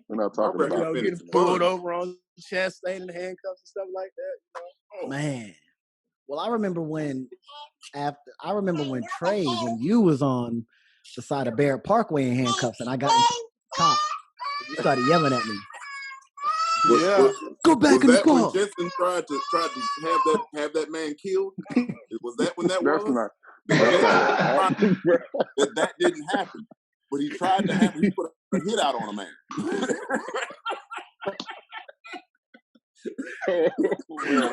Speaker 2: We're not talking about
Speaker 5: getting pulled over on Chastain and handcuffs and stuff like that.
Speaker 1: Man, well, I remember when Trey, when you was on the side of Barrett Parkway in handcuffs, and I got in cop. You started yelling at me. Go back in the car.
Speaker 4: Was that when Jensen tried to have that man killed? Was that when that was? That didn't happen. But he tried to he put a hit out on a man.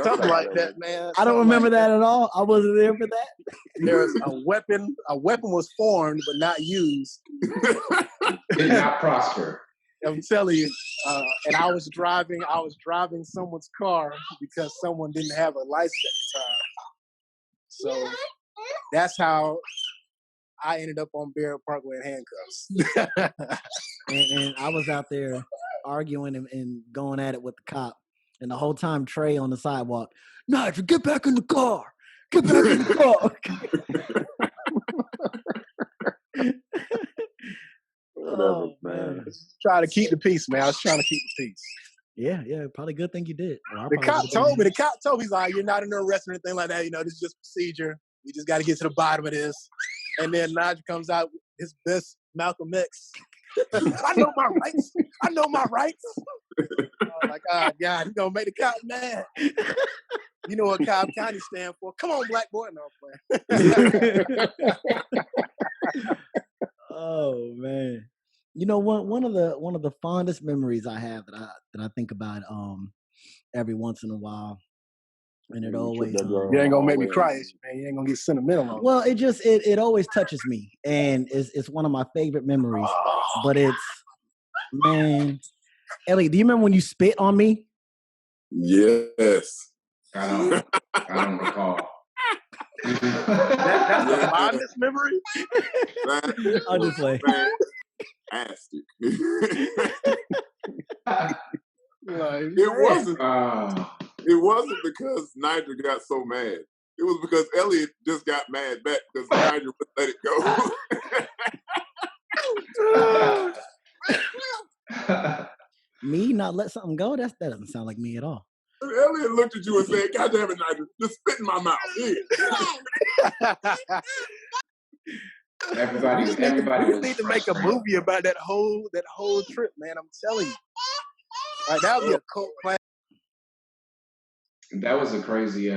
Speaker 5: Something like that, man.
Speaker 1: I don't remember that at all. I wasn't there for that.
Speaker 5: There's a weapon. A weapon was formed but not used.
Speaker 3: Did not prosper.
Speaker 5: I'm telling you. And I was driving someone's car because someone didn't have a license at the time. So that's how I ended up on Barrett Parkway in handcuffs.
Speaker 1: and I was out there arguing and going at it with the cop. And the whole time Trey on the sidewalk, Nigel, get back in the car. Get back in the car.
Speaker 2: Whatever, man.
Speaker 5: Trying to keep the peace, man. I was trying to keep the peace.
Speaker 1: Yeah. Probably a good thing you did.
Speaker 5: The cop told me, he's like, you're not in no arrest or anything like that. This is just procedure. We just got to get to the bottom of this. And then Nigel comes out with his best Malcolm X. I know my rights. I'm like, God, he's going to make the cop mad. You know what Cobb County stand for. Come on, black boy. No, I'm playing.
Speaker 1: Oh, man. One of the fondest memories I have that I think about every once in a while. And it always
Speaker 5: you ain't gonna make me cry, man. You ain't gonna get sentimental on.
Speaker 1: Well, it always touches me, and it's one of my favorite memories. But it's, man, Ellie, do you remember when you spit on me?
Speaker 4: Yes.
Speaker 3: I don't recall.
Speaker 5: That's the fondest memory.
Speaker 1: I'll just play.
Speaker 4: Fantastic.
Speaker 5: Like,
Speaker 4: it wasn't because Nigel got so mad. It was because Elliot just got mad back because Nigel wouldn't let it
Speaker 1: go. Me not let something go? That doesn't sound like me at all.
Speaker 4: Elliot looked at you and said, "God damn it, Nigel, just spit in my mouth."
Speaker 3: Everybody.
Speaker 5: We need to make a movie about that whole trip, man. I'm telling you. Like, that would be a cult classic.
Speaker 3: That was a crazy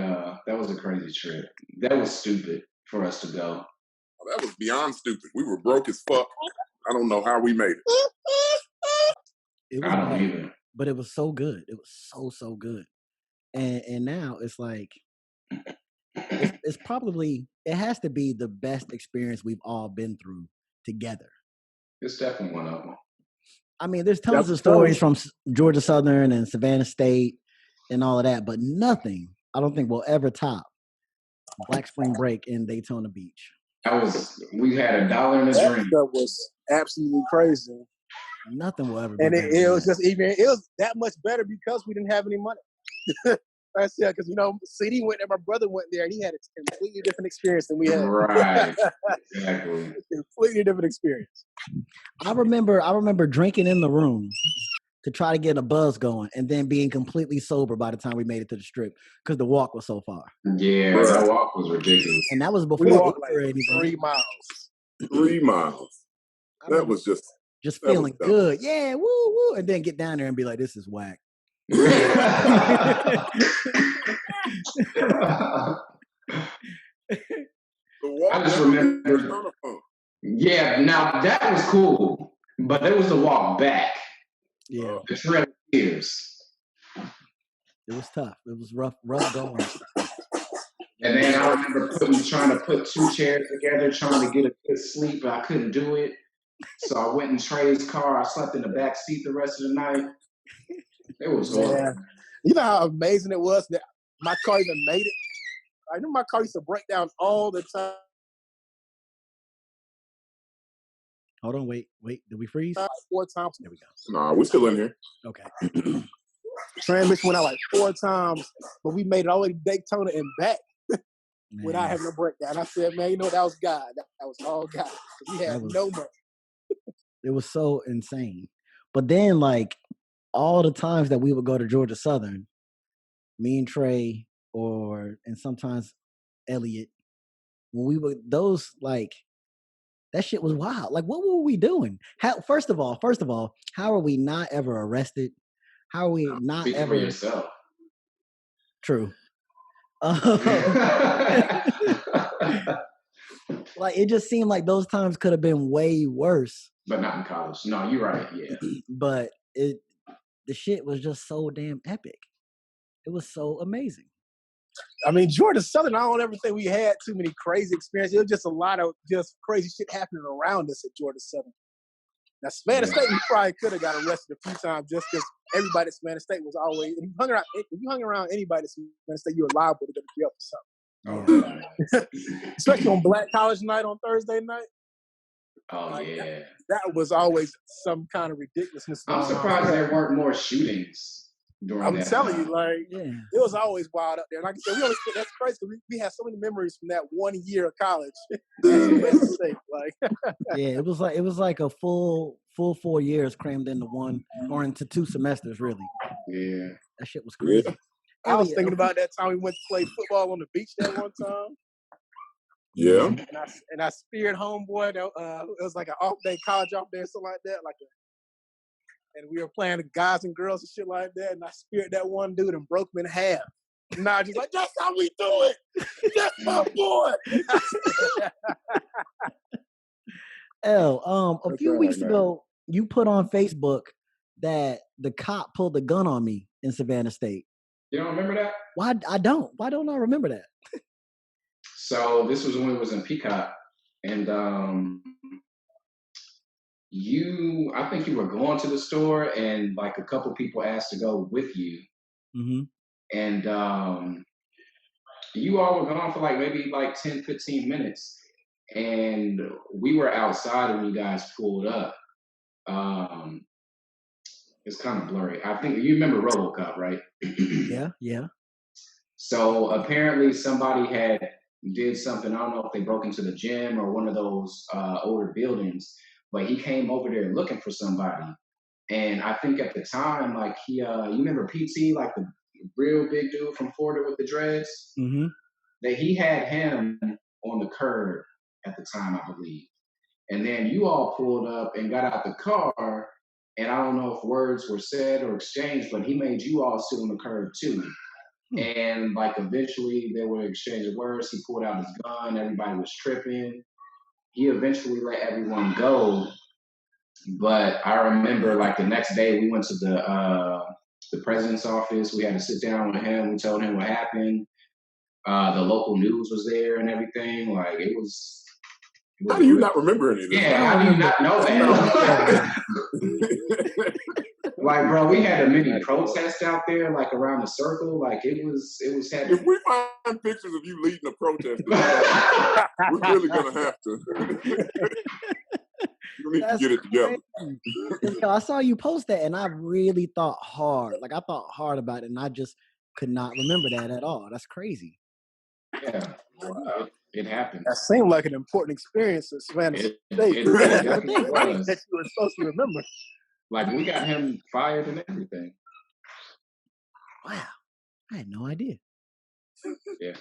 Speaker 3: trip. That was stupid for us to go.
Speaker 4: That was beyond stupid. We were broke as fuck. I don't know how we made it.
Speaker 3: I don't either.
Speaker 1: But it was so good. It was so good. And now it's like it's probably, it has to be the best experience we've all been through together.
Speaker 3: It's definitely one of them.
Speaker 1: I mean, there's tons of stories from Georgia Southern and Savannah State and all of that, but nothing I don't think will ever top Black Spring Break in Daytona Beach.
Speaker 3: We had $1 in a drink.
Speaker 5: That was absolutely crazy.
Speaker 1: Nothing will ever be
Speaker 5: and
Speaker 1: better.
Speaker 5: It was that much better because we didn't have any money. I said, because CD went there, my brother went there, and he had a completely different experience than we had.
Speaker 3: Right, exactly.
Speaker 5: Completely different experience.
Speaker 1: I remember drinking in the room to try to get a buzz going, and then being completely sober by the time we made it to the strip because the walk was so far.
Speaker 3: Yeah, that walk was ridiculous,
Speaker 1: and that was before
Speaker 5: we walked like 3 miles.
Speaker 4: 3 miles. That was just
Speaker 1: feeling good. Yeah, woo woo, and then get down there and be like, "This is whack."
Speaker 3: I just remember. Yeah, now that was cool, but there was the walk back.
Speaker 1: Yeah,
Speaker 3: the Trail of Tears.
Speaker 1: It was tough. It was rough going.
Speaker 3: And then I remember trying to put 2 chairs together, trying to get a good sleep, but I couldn't do it. So I went in Trey's car. I slept in the back seat the rest of the night. It was horrible.
Speaker 5: You know how amazing it was that my car even made it? I knew my car used to break down all the time.
Speaker 1: Hold on, wait. Did we freeze?
Speaker 5: 4 times.
Speaker 1: There we go.
Speaker 4: Nah, we're still in here.
Speaker 1: Okay.
Speaker 5: Transmission went out like 4 times, but we made it all the way to Daytona and back without having a breakdown. I said, man, that was God. That was all God. We had no money.
Speaker 1: It was so insane. But then, like, all the times that we would go to Georgia Southern, me and Trey, and sometimes Elliot, when we would, that shit was wild. Like, what were we doing? First of all, how are we not ever arrested? How are we not
Speaker 3: Speak
Speaker 1: ever?
Speaker 3: For yourself.
Speaker 1: True. Like, it just seemed like those times could have been way worse.
Speaker 3: But not in college. No, you're right. Yeah.
Speaker 1: But the shit was just so damn epic. It was so amazing.
Speaker 5: I mean, Georgia Southern, I don't ever think we had too many crazy experiences. It was just a lot of just crazy shit happening around us at Georgia Southern. Now, Savannah State, we probably could have got arrested a few times just because everybody at Savannah State was always, if you hung around anybody at Savannah State, you were liable to go to jail for something.
Speaker 3: Oh,
Speaker 5: especially on Black College night on Thursday night.
Speaker 3: Oh, yeah.
Speaker 5: That was always some kind of ridiculousness.
Speaker 3: I'm surprised there weren't more shootings.
Speaker 5: I'm telling you, it was always wild up there. Like I said, that's crazy. We had so many memories from that 1 year of college.
Speaker 1: Yeah, it was like a full 4 years crammed into one or into 2 semesters, really.
Speaker 3: Yeah,
Speaker 1: that shit was crazy.
Speaker 4: Yeah.
Speaker 5: I was thinking about that time we went to play football on the beach that one time.
Speaker 4: Yeah.
Speaker 5: And I speared homeboy. It was like an off day, college off day, or something like that. And we were playing the guys and girls and shit like that. And I speared that one dude and broke him in half. And I was just like, that's how we do it. That's my boy.
Speaker 1: A few weeks ago, you put on Facebook that the cop pulled a gun on me in Savannah State.
Speaker 3: You don't remember that?
Speaker 1: Why don't I remember that?
Speaker 3: So this was when we was in Peacock. And I think you were going to the store, and like a couple people asked to go with you, and you all were gone for like maybe like 10, 15 minutes, and we were outside when you guys pulled up. It's kind of blurry. I think you remember RoboCop, right?
Speaker 1: Yeah.
Speaker 3: So apparently somebody did something. I don't know if they broke into the gym or one of those older buildings, but he came over there looking for somebody. And I think at the time, like you remember PT, like the real big dude from Florida with the dreads? That he had him on the curb at the time, I believe. And then you all pulled up and got out the car, and I don't know if words were said or exchanged, but he made you all sit on the curb too. And like eventually they were exchanging words. He pulled out his gun. Everybody was tripping. He eventually let everyone go. But I remember like the next day we went to the president's office. We had to sit down with him. We told him what happened. The local news was there and everything. Like it was
Speaker 4: how do you not remember any of this?
Speaker 3: Yeah, how do you not know that? Like, bro, we had a mini protest out there, like around the circle. Like it was heavy.
Speaker 4: If we find pictures of you leading a protest, we're really gonna have to. You need to get it together.
Speaker 1: Yo, I saw you post that, and I really thought hard. Like I thought hard about it, and I just could not remember that at all. That's crazy.
Speaker 3: Yeah, it happened.
Speaker 5: That seemed like an important experience at Savannah State.
Speaker 3: It definitely was.
Speaker 5: That you were supposed to remember.
Speaker 3: Like we got him fired and everything.
Speaker 1: Wow, I had no idea.
Speaker 3: Yeah,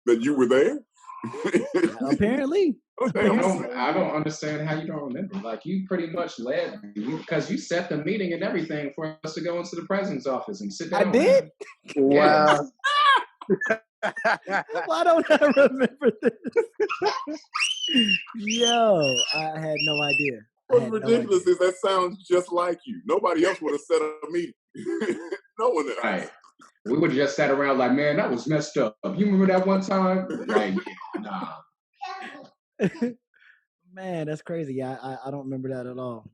Speaker 4: that you were there.
Speaker 1: Apparently.
Speaker 3: I don't understand how you don't remember. Like you pretty much led because you set the meeting and everything for us to go into the president's office and sit down.
Speaker 1: I did.
Speaker 5: Wow.
Speaker 1: Why don't I remember this? Yo, I had no idea.
Speaker 4: What's ridiculous is that sounds just like you. Nobody else would have set a meeting. No one else.
Speaker 3: Right. We would have just sat around like, man, that was messed up. You remember that one time? Like, nah.
Speaker 1: Man, that's crazy. Yeah, I don't remember that at all.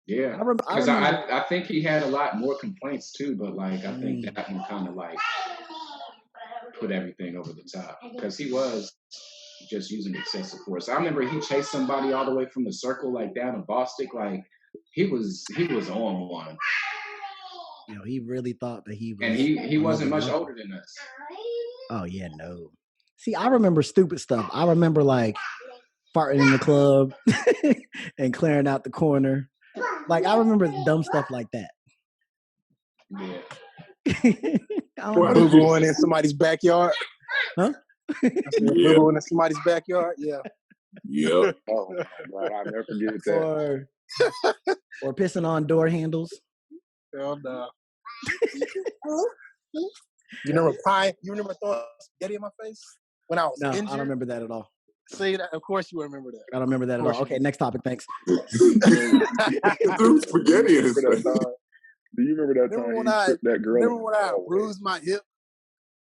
Speaker 3: Yeah, because I think he had a lot more complaints too, but like I think that one kind of like put everything over the top because he was just using excessive force. I remember he chased somebody all the way from the circle like down to Bostic. Like he was on one.
Speaker 1: You know, he really thought that he was.
Speaker 3: And he wasn't much older than us.
Speaker 1: Oh yeah, no. See, I remember stupid stuff. I remember like farting in the club and clearing out the corner. Like I remember dumb stuff like that.
Speaker 3: Yeah.
Speaker 5: Boo-booing in somebody's backyard.
Speaker 1: Huh?
Speaker 5: Boo-booing in somebody's backyard. Yeah.
Speaker 4: Yep.
Speaker 2: Oh my God, I'll never forget that.
Speaker 1: Or pissing on door handles.
Speaker 5: Hell no. You remember pie? You remember throwing spaghetti in my face when I was injured?
Speaker 1: I don't remember that at all.
Speaker 5: See that? Of course you remember that.
Speaker 1: I don't remember that at all. Okay, next topic. Thanks.
Speaker 4: Threw spaghetti in his face.
Speaker 2: Do you remember that time you tripped that girl?
Speaker 5: Remember when I bruised my hip?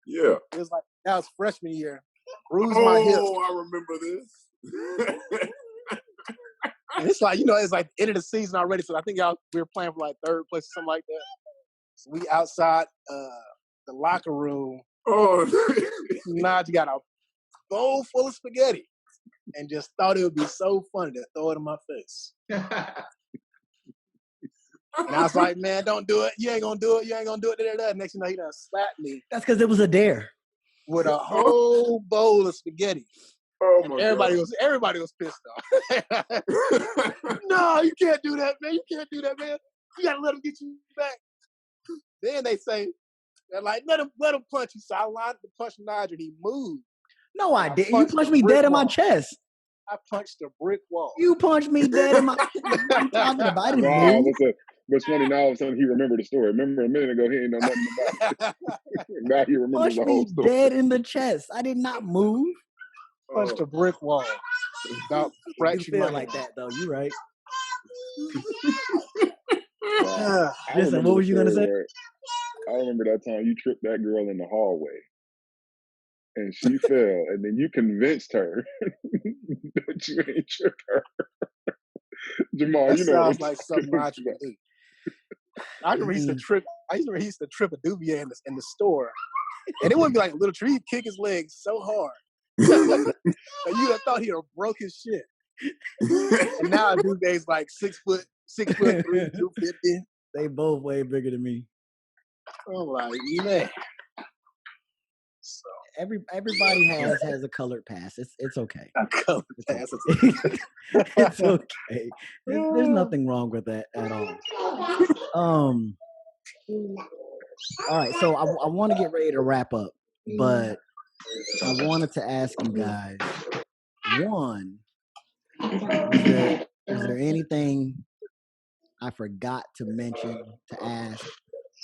Speaker 4: Yeah.
Speaker 5: It was like that was freshman year. Bruised my hip.
Speaker 4: Oh, I remember this.
Speaker 5: And it's like, it's like the end of the season already. So I think we were playing for like third place or something like that. So we outside the locker room.
Speaker 4: Oh,
Speaker 5: Naj got a bowl full of spaghetti and just thought it would be so funny to throw it in my face. And I was like, man, don't do it. You ain't gonna do it. You ain't gonna do it. Next thing you know, he done slapped me.
Speaker 1: That's because it was a dare.
Speaker 5: With a whole bowl of spaghetti.
Speaker 4: Oh my
Speaker 5: everybody
Speaker 4: God.
Speaker 5: Everybody was pissed off. No, you can't do that, man. You can't do that, man. You gotta let him get you back. Then they're like, let him punch you. So I lined up to punch Nigel. He moved.
Speaker 1: No, I didn't. You punched me dead in my chest.
Speaker 5: I punched a brick wall.
Speaker 1: You punched me dead in my chest. What are you talking about? I didn't move.
Speaker 2: What's funny now, all of a sudden he remembered the story. Remember a minute ago, he ain't know nothing about it. Now he remembers the whole story.
Speaker 1: Dead in the chest. I did not move.
Speaker 5: Punched a brick wall.
Speaker 1: You feel like that, though. You right. Listen, what was you going to say?
Speaker 2: I remember that time you tripped that girl in the hallway. And she fell. And then you convinced her that you ain't tripped her. Jamal,
Speaker 5: That
Speaker 2: you know
Speaker 5: sounds like something Roger would do. I remember he used to trip a Duvier in the store. And it wouldn't be like a little tree. He'd kick his legs so hard. that you'd have thought he'd have broke his shit. And now Duvier's like 6'3", 250.
Speaker 1: They both way bigger than me.
Speaker 5: I'm like, man. So
Speaker 1: everybody has a colored pass. It's okay.
Speaker 5: A colored pass.
Speaker 1: It's okay. There's nothing wrong with that at all. All right, so I want to get ready to wrap up, but I wanted to ask you guys, one, is there anything I forgot to mention, to ask,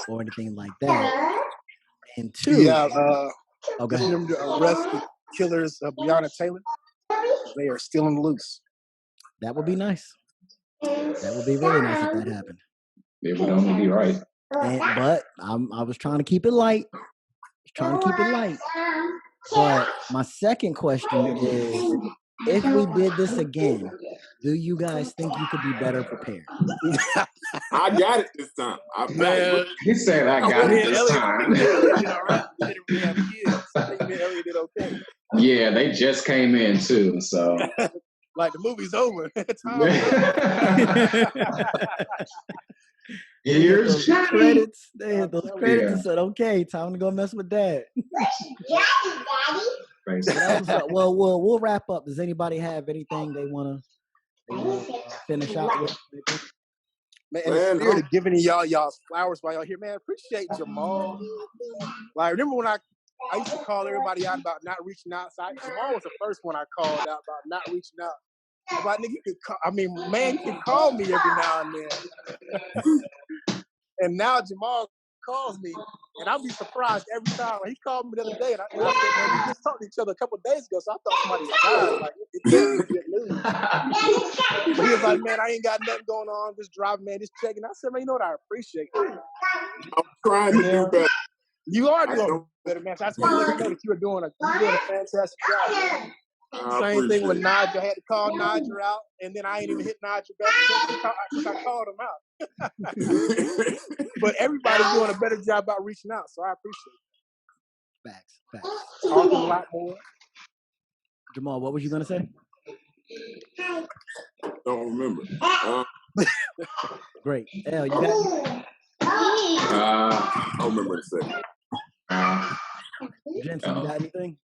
Speaker 1: or anything like that? And two,
Speaker 5: just remember to arrest the killers of Breonna Taylor. They are still on the loose.
Speaker 1: That would be nice. That would be really nice if that happened.
Speaker 3: It would only be right.
Speaker 1: But I was trying to keep it light. But my second question is, if we did this again, do you guys think you could be better prepared?
Speaker 4: I got it this time.
Speaker 3: He said I got it this time.
Speaker 5: Elliot did okay.
Speaker 3: Yeah, they just came in too, so.
Speaker 5: Like the movie's over.
Speaker 3: Here's
Speaker 1: credits. They had those credits and said, "Okay, time to go mess with Dad." Well, we'll wrap up. Does anybody have anything they want to finish out with?
Speaker 5: Man, in the spirit of giving y'all's flowers while y'all here, man, appreciate Jamal. Like, remember when I used to call everybody out about not reaching out. So Jamal was the first one I called out about not reaching out. About nigga, man can call me every now and then. And now Jamal calls me, and I'll be surprised every time. He called me the other day, and I said, man, we just talked to each other a couple of days ago, so I thought somebody had died. Like, it can't be good news. But he was like, man, I ain't got nothing going on. Just driving, man, just checking. I said, man, you know what? I appreciate that.
Speaker 4: I'm trying to do better.
Speaker 5: You are doing better, man. So I just want to let you know that you're doing a fantastic job, man. Same thing with Nigel. I had to call Nigel out, and then I ain't even hit Nigel back since I called him out. But everybody's doing a better job about reaching out, so I appreciate it.
Speaker 1: Facts.
Speaker 5: Talking a lot more.
Speaker 1: Jamal, what was you gonna say?
Speaker 4: Don't remember.
Speaker 1: Great. L, you got?
Speaker 4: I'll remember in a second.
Speaker 1: Jensen, you got anything?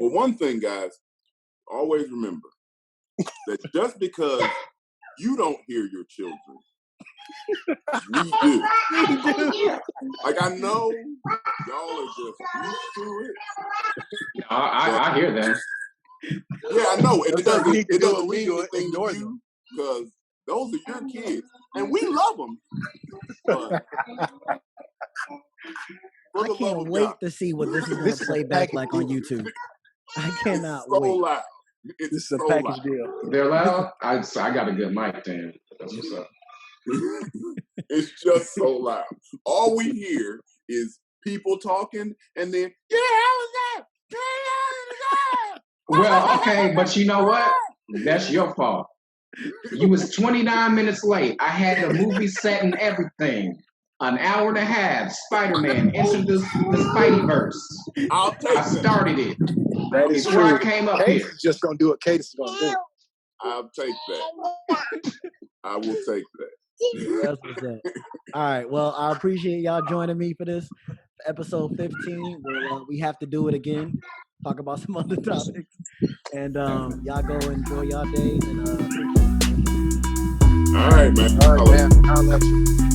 Speaker 4: Well, one thing, guys, always remember that just because you don't hear your children, we do. Like, I know y'all are just used to it.
Speaker 3: I hear that.
Speaker 4: Yeah, I know. It doesn't mean anything to you because those are your kids, and we love them. But
Speaker 1: I can't wait to see what this is going to play back like on YouTube. I cannot wait.
Speaker 4: Loud.
Speaker 5: This is a package deal.
Speaker 3: They're loud? I got a good mic then. That's what's up.
Speaker 4: It's just so loud. All we hear is people talking, and then, yeah, how was that?
Speaker 3: Well, okay, but you know what? That's your fault. You was 29 minutes late. I had the movie set and everything. An hour and a half. Spider-Man introduced the Spideyverse. I started it.
Speaker 5: That is
Speaker 3: true. I came up here.
Speaker 5: Just gonna do what Katie's gonna do.
Speaker 4: I'll take that. I will take that.
Speaker 1: That's what's up. All right. Well, I appreciate y'all joining me for this episode 15. We have to do it again. Talk about some other topics. And y'all go enjoy y'all days. And
Speaker 4: all right, man.
Speaker 5: All right, man. I'll let you.